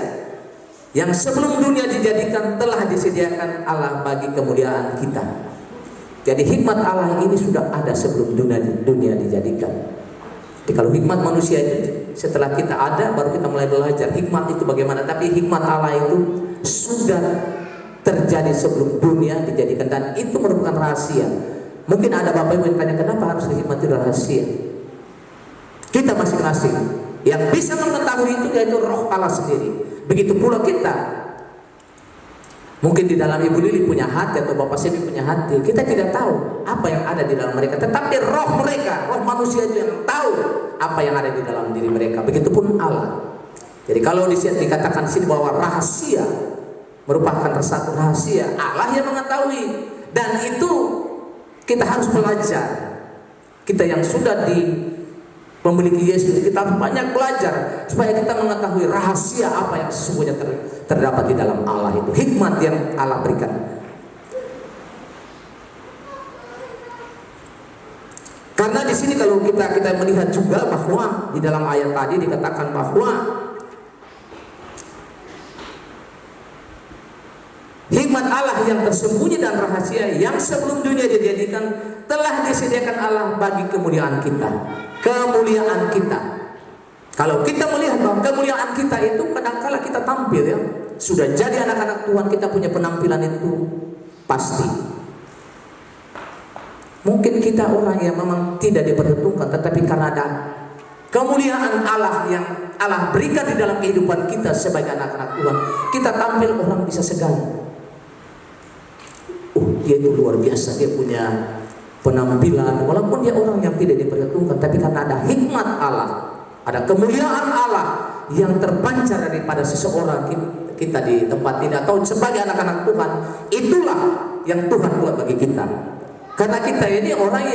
yang sebelum dunia dijadikan telah disediakan Allah bagi kemuliaan kita. Jadi hikmat Allah ini sudah ada sebelum dunia dijadikan. Jadi kalau hikmat manusia itu setelah kita ada baru kita mulai belajar hikmat itu bagaimana. Tapi hikmat Allah itu sudah terjadi sebelum dunia dijadikan, dan itu merupakan rahasia. Mungkin ada Bapak Ibu yang tanya, kenapa harus hikmat itu rahasia? Kita masing-masing yang bisa mengetahui itu yaitu Roh Allah sendiri. Begitu pula kita. Mungkin di dalam Ibu Lili punya hati atau Bapak Sebi punya hati, kita tidak tahu apa yang ada di dalam mereka. Tetapi roh mereka, roh manusia itu yang tahu apa yang ada di dalam diri mereka. Begitupun Allah. Jadi kalau dikatakan sini bahwa rahasia merupakan satu rahasia, Allah yang mengetahui, dan itu kita harus belajar. Kita yang sudah memiliki Yesus, kita harus banyak belajar supaya kita mengetahui rahasia apa yang sesungguhnya terdapat di dalam Allah itu, hikmat yang Allah berikan. Karena di sini kalau kita melihat juga bahwa di dalam ayat tadi dikatakan bahwa hikmat Allah yang tersembunyi dan rahasia yang sebelum dunia dijadikan telah disediakan Allah bagi kemuliaan kita. Kemuliaan kita. Kalau kita melihat bahwa kemuliaan kita itu kadang-kala kita tampil ya, sudah jadi anak-anak Tuhan, kita punya penampilan itu pasti. Mungkin kita orang yang memang tidak diperhitungkan, tetapi karena ada kemuliaan Allah yang Allah berikan di dalam kehidupan kita sebagai anak-anak Tuhan, kita tampil orang bisa segan. Dia itu luar biasa, dia punya penampilan, walaupun dia orang yang tidak diperhitungkan, tapi karena ada hikmat Allah, ada kemuliaan Allah yang terpancar daripada seseorang kita di tempat ini atau sebagai anak-anak Tuhan, itulah yang Tuhan buat bagi kita. Karena kita ini orang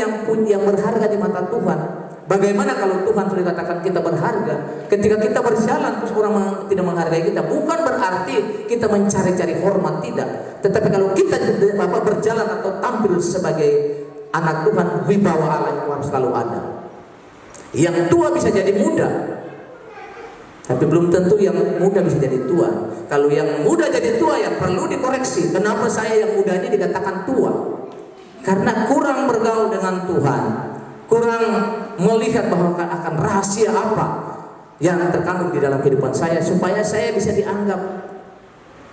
yang berharga di mata Tuhan. Bagaimana kalau Tuhan sudah katakan kita berharga? Ketika kita berjalan terus orang tidak menghargai kita, bukan berarti kita mencari-cari hormat, tidak. Tetapi kalau kita berjalan atau tampil sebagai anak Tuhan, wibawa Allah itu harus selalu ada. Yang tua bisa jadi muda, tapi belum tentu yang muda bisa jadi tua. Kalau yang muda jadi tua ya perlu dikoreksi. Kenapa saya yang muda ini dikatakan tua? Karena kurang bergaul dengan Tuhan, kurang melihat bahwa akan rahasia apa yang terkandung di dalam kehidupan saya supaya saya bisa dianggap.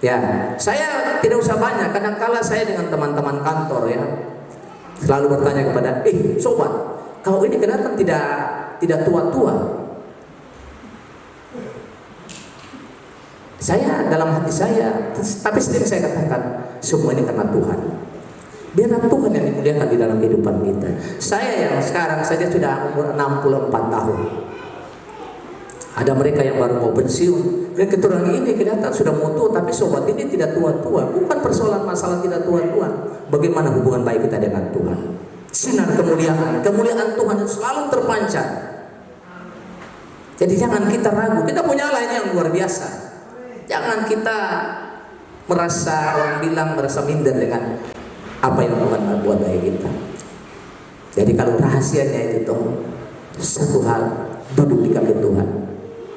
Ya, saya tidak usah banyak. Kadang-kala saya dengan teman-teman kantor ya selalu bertanya kepada, sobat, kau ini kelihatan tidak tua-tua. Saya dalam hati saya, tapi sendiri saya katakan semua ini karena Tuhan. Biarlah Tuhan yang dimuliakan di dalam kehidupan kita. Saya yang sekarang saja sudah umur 64 tahun. Ada mereka yang baru mau pensiun. Dan keturunan ini kelihatan sudah mau tua, tapi sobat ini tidak tua-tua. Bukan persoalan masalah tidak tua-tua. Bagaimana hubungan baik kita dengan Tuhan? Sinar kemuliaan Tuhan selalu terpancar. Jadi jangan kita ragu. Kita punya Allah yang luar biasa. Jangan kita merasa, orang bilang merasa minder dengan apa yang Tuhan buat bagi kita. Jadi kalau rahasianya itu toh satu hal, duduk di kaki Tuhan,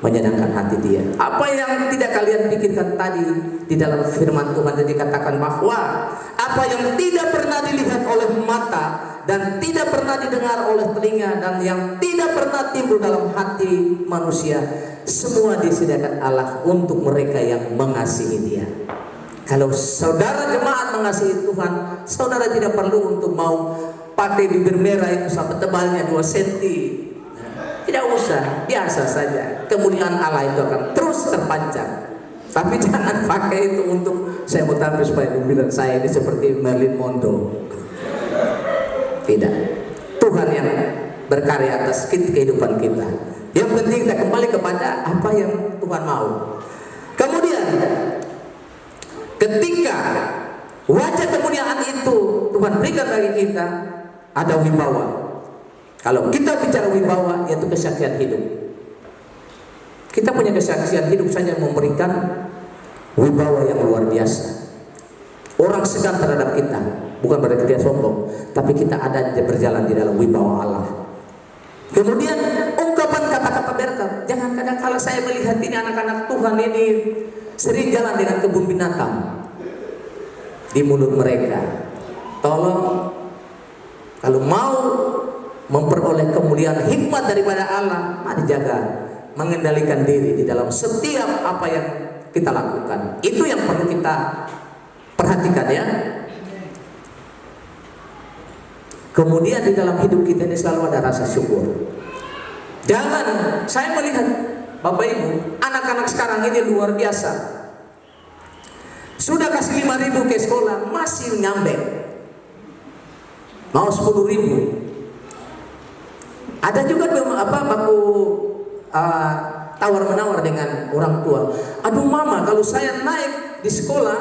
menyenangkan hati Dia. Apa yang tidak kalian pikirkan tadi di dalam firman Tuhan yang dikatakan bahwa apa yang tidak pernah dilihat oleh mata dan tidak pernah didengar oleh telinga dan yang tidak pernah timbul dalam hati manusia, semua disediakan Allah untuk mereka yang mengasihi Dia. Kalau saudara jemaat mengasihi Tuhan, saudara tidak perlu untuk mau pakai bibir merah itu sampai tebalnya 2 cm. Tidak usah, biasa saja. Kemuliaan Allah itu akan terus terpancar. Tapi jangan pakai itu untuk saya mau tampil supaya bilang saya ini seperti Marilyn Monroe. Tidak. Tuhan yang berkarya atas kehidupan kita. Yang penting kita kembali kepada apa yang Tuhan mau. Kemudian ketika wajah kemuliaan itu Tuhan berikan bagi kita, ada wibawa. Kalau kita bicara wibawa, yaitu kesaksian hidup. Kita punya kesaksian hidup saja memberikan wibawa yang luar biasa. Orang segan terhadap kita, bukan berarti dia sombong, tapi kita ada berjalan di dalam wibawa Allah. Kemudian ungkapan kata-kata berkat. Jangan kadang-kala saya melihat ini anak-anak Tuhan ini sering jalan dengan kebun binatang di mulut mereka. Tolong, kalau mau memperoleh kemuliaan hikmat daripada Allah, mari jaga mengendalikan diri di dalam setiap apa yang kita lakukan. Itu yang perlu kita perhatikan ya. Kemudian di dalam hidup kita ini selalu ada rasa syukur. Jangan, saya melihat Bapak Ibu, anak-anak sekarang ini luar biasa. Sudah kasih 5.000 ke sekolah, masih nyambek. Mau 10.000. Ada juga baku tawar-menawar dengan orang tua. Aduh mama, kalau saya naik di sekolah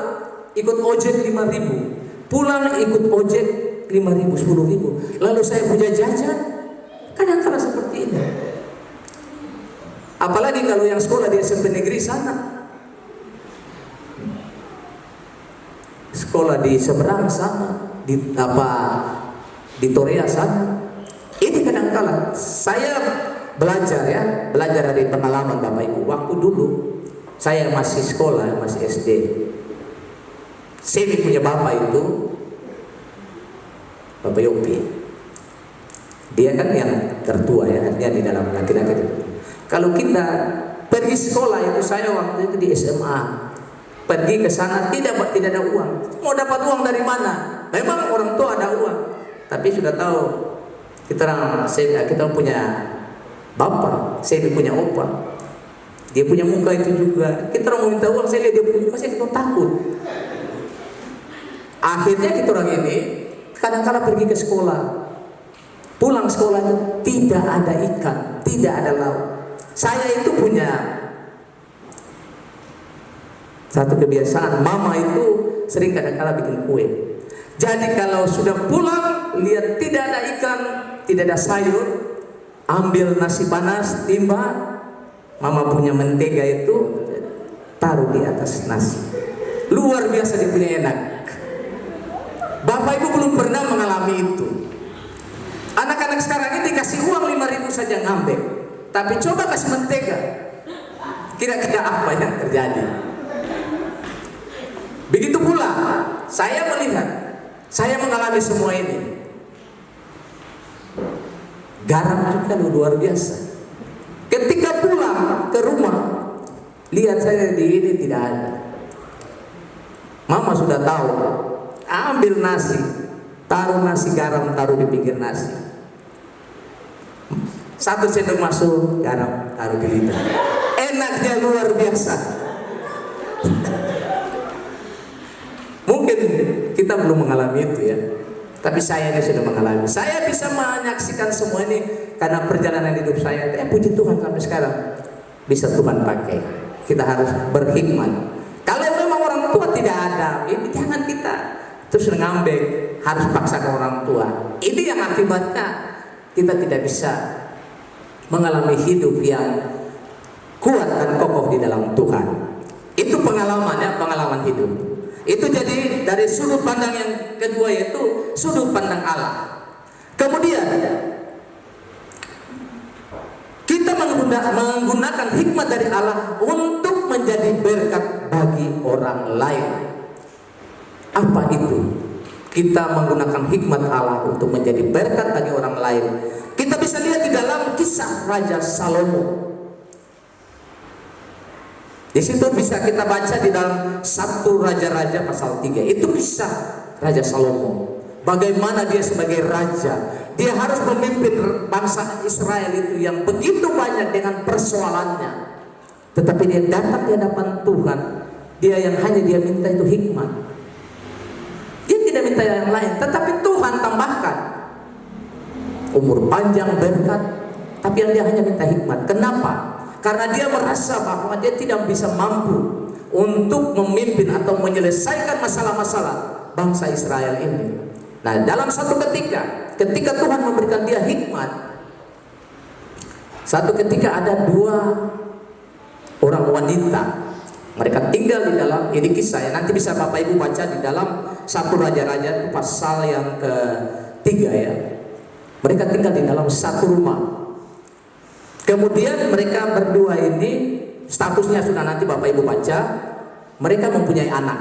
ikut ojek 5.000, pulang ikut ojek 5.000, 10.000. Lalu saya punya jajan, kadang-kadang seperti ini. Apalagi kalau yang sekolah di SMP negeri sana, sekolah di seberang sana, di Torea sana. Ini kadang-kala saya belajar dari pengalaman Bapak Ibu. Waktu dulu saya masih sekolah, masih SD. Saya punya bapak itu, Bapak Yopi. Dia kan yang tertua ya, artinya di dalam laki-laki itu. Kalau kita pergi sekolah itu, saya waktu itu di SMA, pergi ke sana tidak ada uang. Mau dapat uang dari mana? Memang orang tua ada uang, tapi sudah tahu kita punya bapak, saya punya opa. Dia punya muka itu juga. Kita orang mau minta uang, saya lihat dia punya muka, saya kita takut. Akhirnya kita orang ini kadang-kadang pergi ke sekolah. Pulang sekolah itu tidak ada ikan, tidak ada lauk. Saya itu punya satu kebiasaan, mama itu sering kadang-kadang bikin kue. Jadi kalau sudah pulang lihat tidak ada ikan, tidak ada sayur, ambil nasi panas, timba, mama punya mentega itu taruh di atas nasi. Luar biasa dia punya enak. Bapak ibu belum pernah mengalami itu. Anak-anak sekarang ini dikasih uang 5.000 saja ngambek. Tapi coba kasih mentega, kira-kira apa yang terjadi? Begitu pula saya melihat, saya mengalami semua ini. Garam juga luar biasa. Ketika pulang ke rumah, lihat saya di ini tidak ada. Mama sudah tahu, ambil nasi, taruh nasi garam, taruh di pinggir nasi. 1 sendok masuk garam, taruh di lidah. Enaknya luar biasa. Mungkin kita belum mengalami itu ya, tapi saya ini sudah mengalami. Saya bisa menyaksikan semua ini karena perjalanan hidup saya. Puji Tuhan sampai sekarang bisa Tuhan pakai. Kita harus berhikmat. Kalau memang orang tua tidak ada, ini jangan kita terus ngambek, harus paksa ke orang tua. Ini yang akibatnya kita tidak bisa mengalami hidup yang kuat dan kokoh di dalam Tuhan. Itu pengalamannya, pengalaman hidup. Itu jadi dari sudut pandang yang kedua, yaitu sudut pandang Allah. Kemudian kita menggunakan hikmat dari Allah untuk menjadi berkat bagi orang lain. Apa itu? Kita menggunakan hikmat Allah untuk menjadi berkat bagi orang lain. Kita bisa lihat di dalam kisah Raja Salomo. Di situ bisa kita baca di dalam 1 Raja-Raja pasal 3. Itu kisah Raja Salomo. Bagaimana dia sebagai raja, dia harus memimpin bangsa Israel itu yang begitu banyak dengan persoalannya. Tetapi dia datang di hadapan Tuhan. Dia yang hanya dia minta itu hikmat. Dia tidak minta yang lain, tetapi Tuhan tambahkan umur panjang, berkat. Tapi yang dia hanya minta hikmat. Kenapa? Karena dia merasa bahwa dia tidak bisa mampu untuk memimpin atau menyelesaikan masalah-masalah bangsa Israel ini. Nah, dalam satu ketika Tuhan memberikan dia hikmat, satu ketika ada 2 orang wanita. Mereka tinggal di dalam, ini kisah ya, nanti bisa Bapak Ibu baca di dalam 1 Raja-Raja pasal yang ke-3 ya. Mereka tinggal di dalam satu rumah. Kemudian mereka berdua ini statusnya sudah nanti Bapak Ibu baca, mereka mempunyai anak.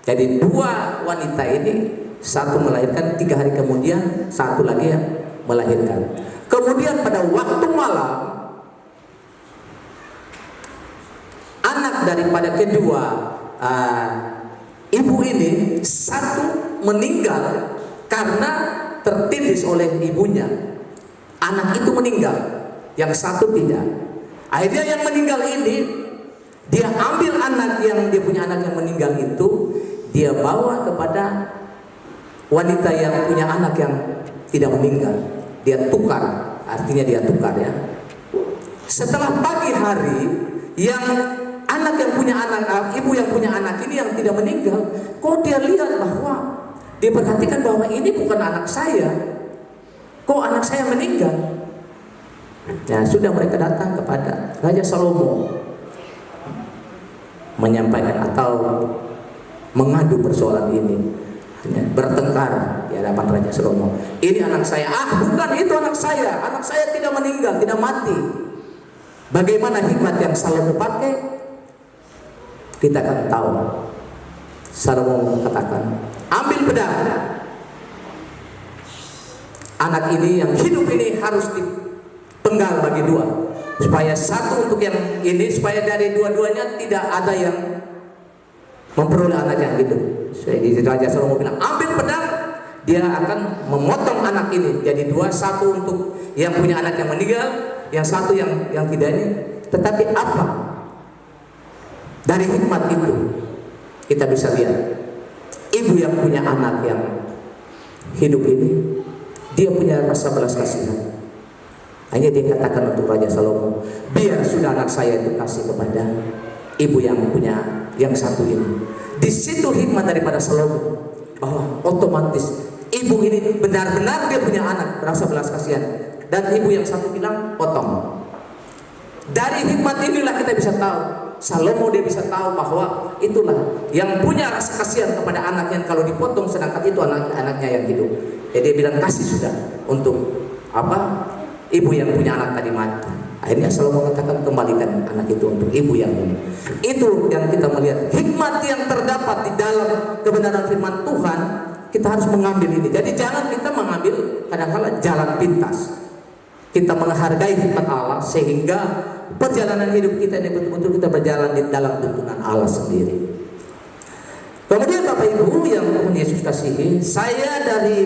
Jadi 2 wanita ini, satu melahirkan, 3 hari kemudian satu lagi yang melahirkan. Kemudian pada waktu malam, anak daripada kedua ibu ini, satu meninggal karena tertindis oleh ibunya. Anak itu meninggal, yang satu tidak. Akhirnya yang meninggal ini, dia ambil anak yang dia punya anak yang meninggal itu, dia bawa kepada wanita yang punya anak yang tidak meninggal. Dia tukar, artinya dia tukar ya. Setelah pagi hari, yang anak yang punya anak, ibu yang punya anak ini yang tidak meninggal, kok dia lihat bahwa dia perhatikan bahwa ini bukan anak saya, kok anak saya meninggal. Nah, sudah mereka datang kepada Raja Salomo menyampaikan atau mengadu persoalan ini, bertengkar di hadapan Raja Salomo. Ini anak saya, bukan itu anak saya tidak meninggal, tidak mati. Bagaimana hikmat yang Salomo pakai? Kita akan tahu. Salomo katakan, ambil pedang. Anak ini yang hidup ini harus dipenggal bagi 2, supaya satu untuk yang ini, supaya dari dua-duanya tidak ada yang memperoleh anak yang hidup. Jadi Raja Salomo bilang, ambil pedang, dia akan memotong anak ini jadi dua, satu untuk yang punya anak yang meninggal, yang satu yang tidak ini. Tetapi apa dari hikmat itu kita bisa lihat, ibu yang punya anak yang hidup ini, dia punya rasa belas kasihan. Hanya dia katakan untuk Raja Salomo, biar sudah anak saya itu kasih kepada ibu yang punya yang satu ini. Di situ hikmat daripada Salomo, bahwa otomatis ibu ini benar-benar dia punya anak, berasa belas kasihan, dan ibu yang satu bilang potong. Dari hikmat inilah kita bisa tahu, Salomo dia bisa tahu bahwa itulah yang punya rasa kasihan kepada anaknya kalau dipotong, sedangkan itu anaknya yang hidup. Jadi dia bilang kasih sudah untuk apa? Ibu yang punya anak tadi mati. Akhirnya Salomo katakan kembalikan anak itu untuk ibu yang ini. Itu yang kita melihat hikmat yang terdapat di dalam kebenaran firman Tuhan. Kita harus mengambil ini. Jadi jangan kita mengambil kadang-kadang jalan pintas. Kita menghargai hikmat Allah sehingga perjalanan hidup kita ini betul-betul kita berjalan di dalam tuntunan Allah sendiri. Kemudian Bapak Ibu yang Tuhan Yesus kasihi, saya dari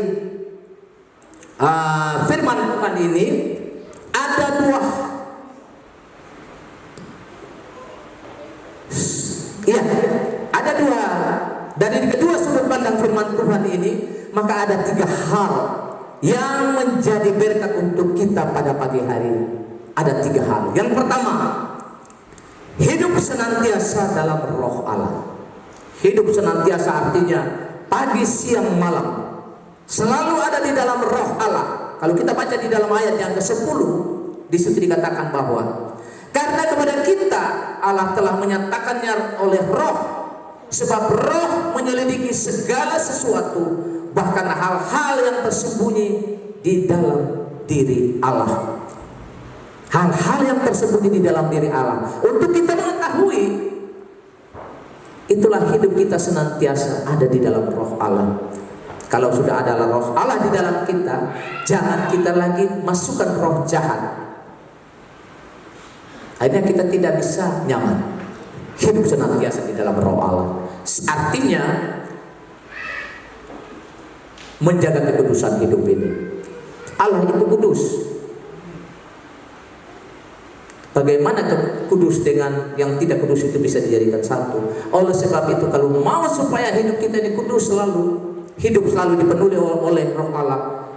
firman Tuhan ini ada dua dari kedua sudut pandang firman Tuhan ini, maka ada 3 hal yang menjadi berkat untuk kita pada pagi hari ini. Ada 3 hal. Yang pertama, hidup senantiasa dalam roh Allah. Hidup senantiasa artinya pagi, siang, malam selalu ada di dalam roh Allah. Kalau kita baca di dalam ayat yang ke-10, di situ dikatakan bahwa karena kepada kita Allah telah menyatakannya oleh roh, sebab roh menyelidiki segala sesuatu, bahkan hal-hal yang tersembunyi di dalam diri Allah. Hal-hal yang tersembunyi di dalam diri Allah untuk kita mengetahui. Itulah hidup kita senantiasa ada di dalam roh Allah. Kalau sudah ada roh Allah di dalam kita, jangan kita lagi masukkan roh jahat. Akhirnya kita tidak bisa nyaman. Hidup senantiasa di dalam roh Allah. Artinya menjaga kekudusan hidup ini. Allah itu kudus. Bagaimana kudus dengan yang tidak kudus itu bisa dijadikan satu? Oleh sebab itu, kalau mau supaya hidup kita ini kudus selalu, hidup selalu dipenuhi oleh roh Allah,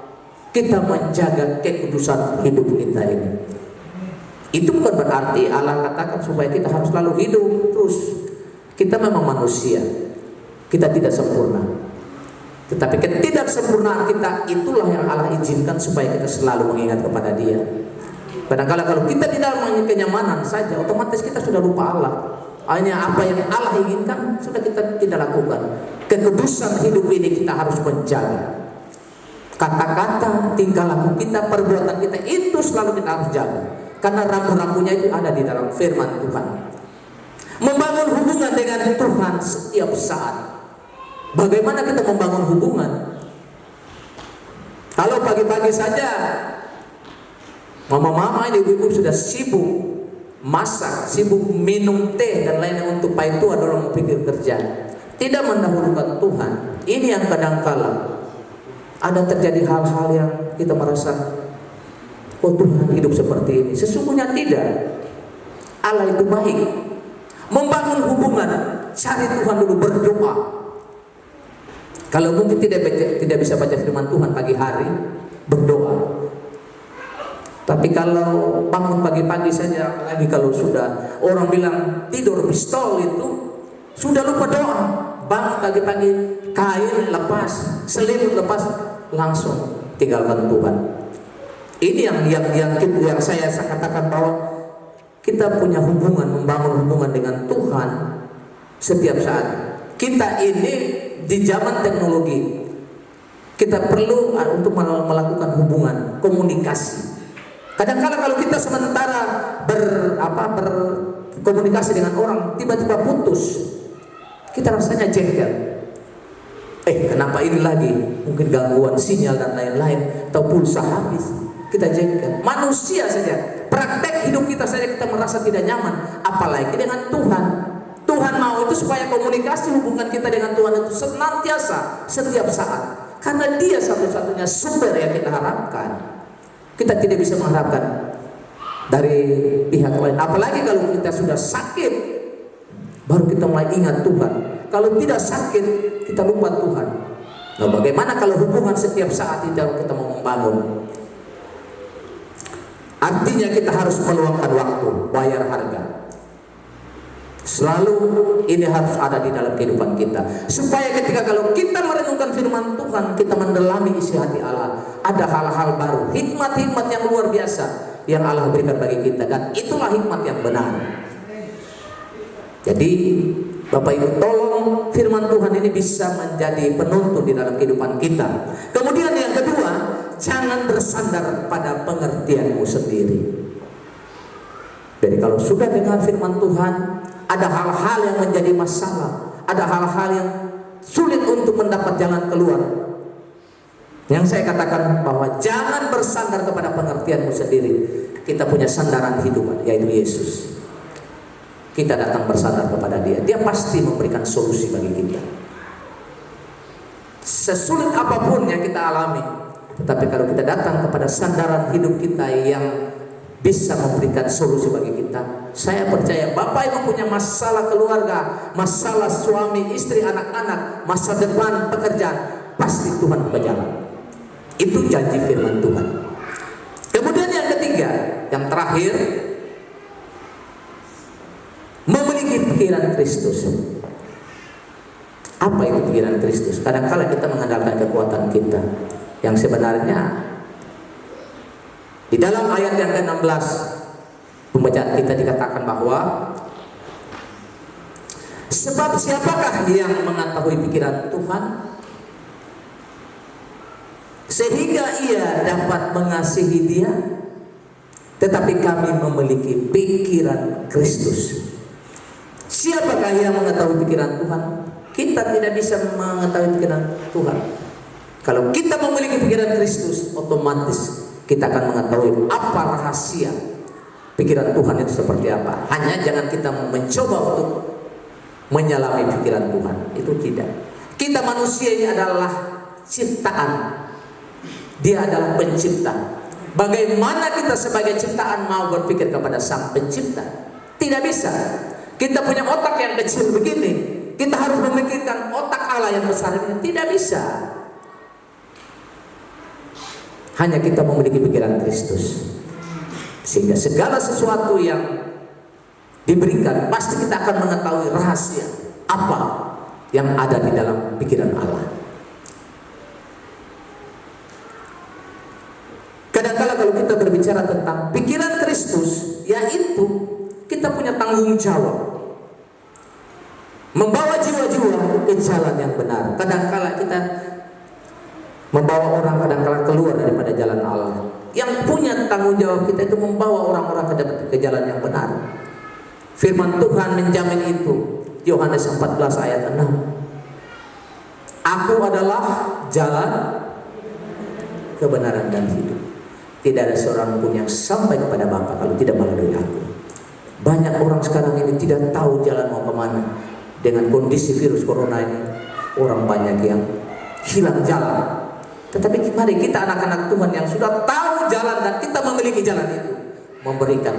kita menjaga kekudusan hidup kita ini. Itu bukan berarti Allah katakan supaya kita harus selalu hidup terus. Kita memang manusia, kita tidak sempurna. Tetapi ketidaksempurnaan kita itulah yang Allah izinkan supaya kita selalu mengingat kepada Dia. Kadang-kadang kalau kita di dalam kenyamanan saja, otomatis kita sudah lupa Allah. Hanya apa yang Allah inginkan sudah kita tidak lakukan. Kekudusan hidup ini kita harus menjaga. Kata-kata, tingkah laku kita, perbuatan kita itu selalu kita harus jaga. Karena rambu-rambunya itu ada di dalam firman Tuhan. Membangun hubungan dengan Tuhan setiap saat. Bagaimana kita membangun hubungan? Kalau pagi-pagi saja mama-mama ini, ibu-ibu sudah sibuk masak, sibuk minum teh dan lainnya untuk itu ada orang pikir kerja, tidak mendahulukan Tuhan. Ini yang kadang-kala ada terjadi hal-hal yang kita merasa, oh Tuhan hidup seperti ini. Sesungguhnya tidak. Allah itu baik. Membangun hubungan, cari Tuhan dulu, berdoa. Kalau mungkin tidak bisa baca firman Tuhan pagi hari, berdoa. Tapi kalau bangun pagi-pagi saja, lagi kalau sudah orang bilang tidur pistol itu, sudah lupa doa. Bangun pagi-pagi, kain lepas, selimut lepas, langsung tinggalkan Tuhan. Ini yang saya katakan bahwa kita punya hubungan, membangun hubungan dengan Tuhan setiap saat. Kita ini di zaman teknologi, kita perlu untuk melakukan hubungan, komunikasi. Kadang-kadang kalau kita sementara berkomunikasi dengan orang, tiba-tiba putus, kita rasanya jengkel. Kenapa ini lagi? Mungkin gangguan sinyal dan lain-lain, atau pulsa habis, kita jengkel. Manusia saja, praktek hidup kita saja kita merasa tidak nyaman, apalagi dengan Tuhan. Tuhan mau itu supaya komunikasi hubungan kita dengan Tuhan itu senantiasa, setiap saat. Karena dia satu-satunya sumber yang kita harapkan. Kita tidak bisa mengharapkan dari pihak lain. Apalagi kalau kita sudah sakit, baru kita mulai ingat Tuhan. Kalau tidak sakit, kita lupa Tuhan. Nah, bagaimana kalau hubungan setiap saat kita mau membangun? Artinya kita harus meluangkan waktu, bayar harga. Selalu ini harus ada di dalam kehidupan kita, supaya ketika kalau kita merenungkan firman Tuhan, kita mendalami isi hati Allah, ada hal-hal baru, hikmat-hikmat yang luar biasa yang Allah berikan bagi kita, dan itulah hikmat yang benar. Jadi Bapak Ibu, tolong firman Tuhan ini bisa menjadi penuntun di dalam kehidupan kita. Kemudian yang kedua, jangan bersandar pada pengertianmu sendiri. Jadi kalau sudah dengar firman Tuhan, ada hal-hal yang menjadi masalah, ada hal-hal yang sulit untuk mendapat jalan keluar. Yang saya katakan bahwa jangan bersandar kepada pengertianmu sendiri. Kita punya sandaran hidup, yaitu Yesus. Kita datang bersandar kepada Dia. Dia pasti memberikan solusi bagi kita. Sesulit apapun yang kita alami, tetapi kalau kita datang kepada sandaran hidup kita yang bisa memberikan solusi bagi kita, saya percaya Bapak Ibu punya masalah keluarga, masalah suami, istri, anak-anak, masa depan, pekerjaan, pasti Tuhan berjalan. Itu janji firman Tuhan. Kemudian yang ketiga, yang terakhir, memiliki pikiran Kristus. Apa itu pikiran Kristus? Kadang-kala kita mengandalkan kekuatan kita, yang sebenarnya di dalam ayat yang ke-16 pembacaan kita dikatakan bahwa sebab siapakah yang mengetahui pikiran Tuhan sehingga ia dapat mengasihi Dia, tetapi kami memiliki pikiran Kristus. Siapakah yang mengetahui pikiran Tuhan? Kita tidak bisa mengetahui pikiran Tuhan. Kalau kita memiliki pikiran Kristus, otomatis kita akan mengetahui apa rahasia pikiran Tuhan itu seperti apa. Hanya jangan kita mencoba untuk menyelami pikiran Tuhan. Itu tidak. Kita manusia ini adalah ciptaan. Dia adalah pencipta. Bagaimana kita sebagai ciptaan mau berpikir kepada Sang Pencipta? Tidak bisa. Kita punya otak yang kecil begini, kita harus memikirkan otak Allah yang besar ini. Tidak bisa. Hanya kita memiliki pikiran Kristus, sehingga segala sesuatu yang diberikan pasti kita akan mengetahui rahasia apa yang ada di dalam pikiran Allah. Kadang-kala kalau kita berbicara tentang pikiran Kristus, yaitu kita punya tanggung jawab membawa jiwa-jiwa ke jalan yang benar. Kadang-kala kita membawa orang kadang-kala keluar daripada jalan Allah. Yang punya tanggung jawab kita itu membawa orang-orang ke jalan yang benar. Firman Tuhan menjamin itu. Yohanes 14 ayat 6. Aku adalah jalan, kebenaran dan hidup. Tidak ada seorang pun yang sampai kepada Bapa kalau tidak melalui aku. Banyak orang sekarang ini tidak tahu jalan mau kemana. Dengan kondisi virus corona ini, orang banyak yang hilang jalan. Tetapi mari kita anak-anak Tuhan yang sudah tahu jalan dan kita memiliki jalan itu, memberikan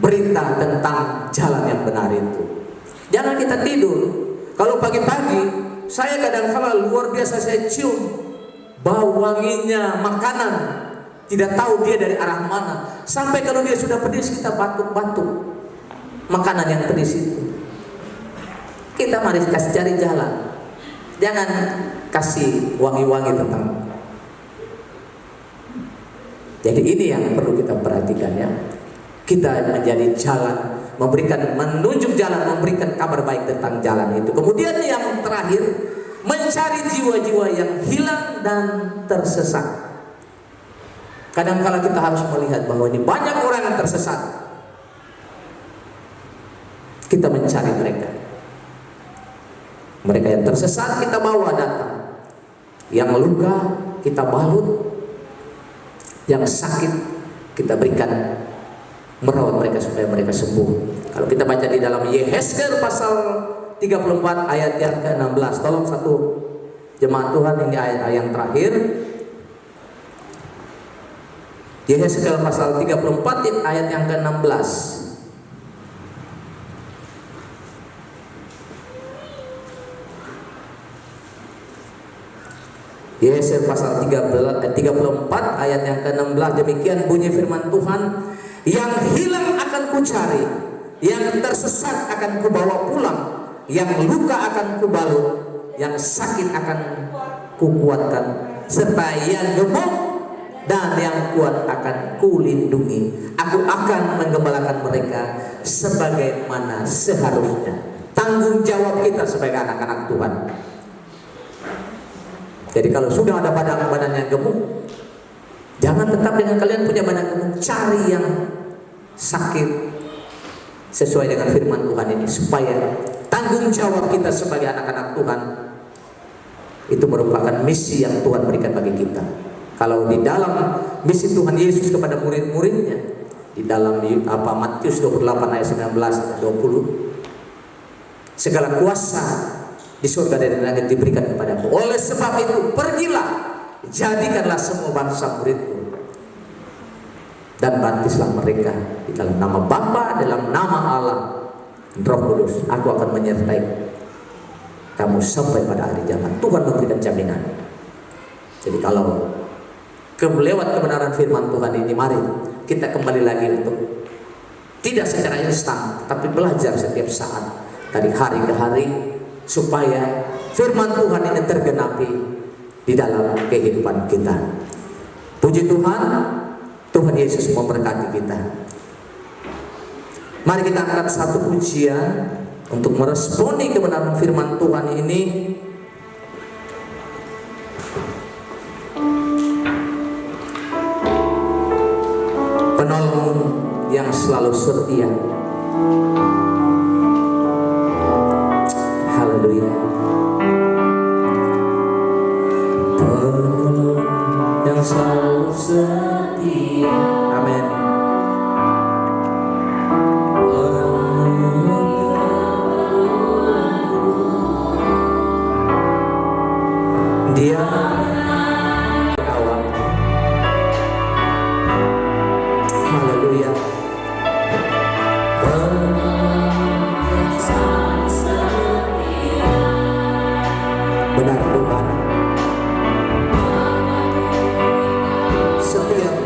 berita tentang jalan yang benar itu. Jangan kita tidur. Kalau pagi-pagi saya kadang-kala luar biasa saya cium bau wanginya makanan, tidak tahu dia dari arah mana. Sampai kalau dia sudah pedis kita batuk-batuk makanan yang pedis itu. Kita mari kasih cari jalan. Jangan kasih wangi-wangi tentang. Jadi ini yang perlu kita perhatikan ya. Kita menjadi jalan, menunjuk jalan, memberikan kabar baik tentang jalan itu. Kemudian yang terakhir, mencari jiwa-jiwa yang hilang dan tersesat. Kadang-kala kita harus melihat bahwa ini banyak orang yang tersesat. Kita mencari mereka. Mereka yang tersesat kita bawa datang. Yang luka kita balut. Yang sakit kita berikan, merawat mereka supaya mereka sembuh. Kalau kita baca di dalam Yehezkel pasal 34 ayat yang ke-16, tolong satu Jemaat Tuhan, ini ayat yang terakhir. Yehezkiel pasal 34 ayat yang ke-16. Yesaya pasal 34 ayat yang ke-16, demikian bunyi firman Tuhan, yang hilang akan kucari, yang tersesat akan kubawa pulang, yang luka akan kubalut, yang sakit akan kukuatkan, serta yang gemuk dan yang kuat akan kulindungi. Aku akan menggembalakan mereka sebagaimana seharusnya. Tanggung jawab kita sebagai anak-anak Tuhan. Jadi kalau sudah ada badan yang gemuk, jangan tetap dengan kalian punya badan gemuk, cari yang sakit sesuai dengan firman Tuhan ini, supaya tanggung jawab kita sebagai anak-anak Tuhan itu merupakan misi yang Tuhan berikan bagi kita. Kalau di dalam misi Tuhan Yesus kepada murid-muridnya, di dalam Matius 28 ayat 19 dan 20, segala kuasa di surga dan di langit diberikan kepadamu. Oleh sebab itu pergilah, jadikanlah semua bangsa muridku, dan baptislah mereka di dalam nama Bapa, dalam nama Allah, Roh Kudus. Aku akan menyertai kamu sampai pada akhir zaman. Tuhan memberikan jaminan. Jadi kalau lewat kebenaran firman Tuhan ini, mari kita kembali lagi untuk tidak secara instan, tapi belajar setiap saat dari hari ke hari, supaya firman Tuhan ini tergenapi di dalam kehidupan kita. Puji Tuhan, Tuhan Yesus memberkati kita. Mari kita angkat satu pujian untuk meresponi kebenaran firman Tuhan ini. Penolong yang selalu setia. Haleluya. Penolong yang selalu setia. Amin. Dia awal. Haleluya. Benar Tuhan. Setiap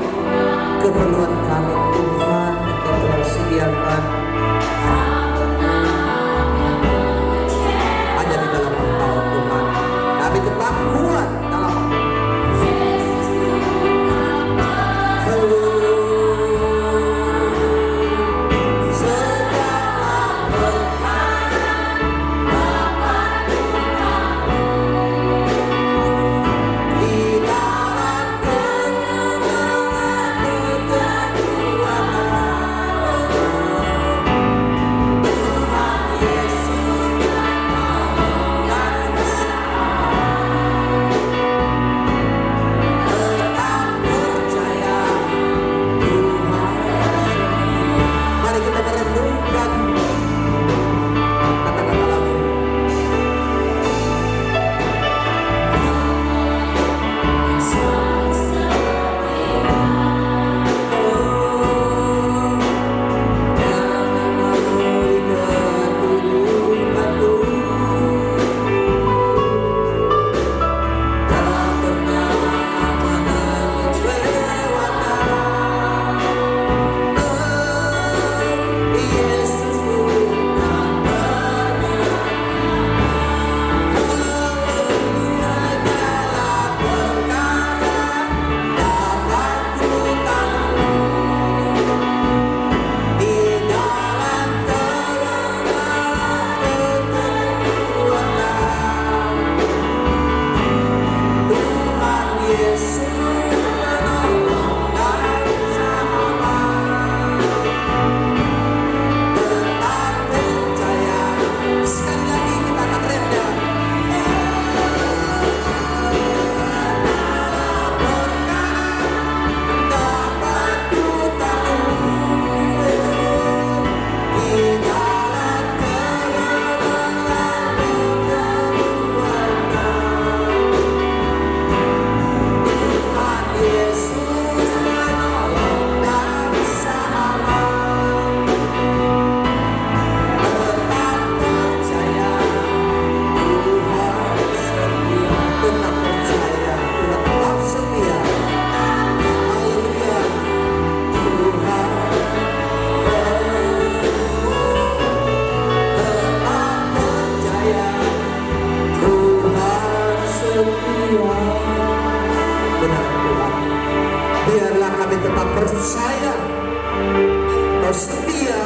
Engkau setia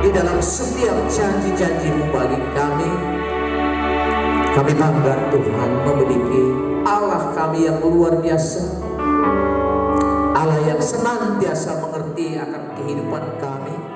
di dalam setiap janji-janji-Mu bagi kami. Kami bangga Tuhan memiliki Allah kami yang luar biasa, Allah yang senantiasa mengerti akan kehidupan kami.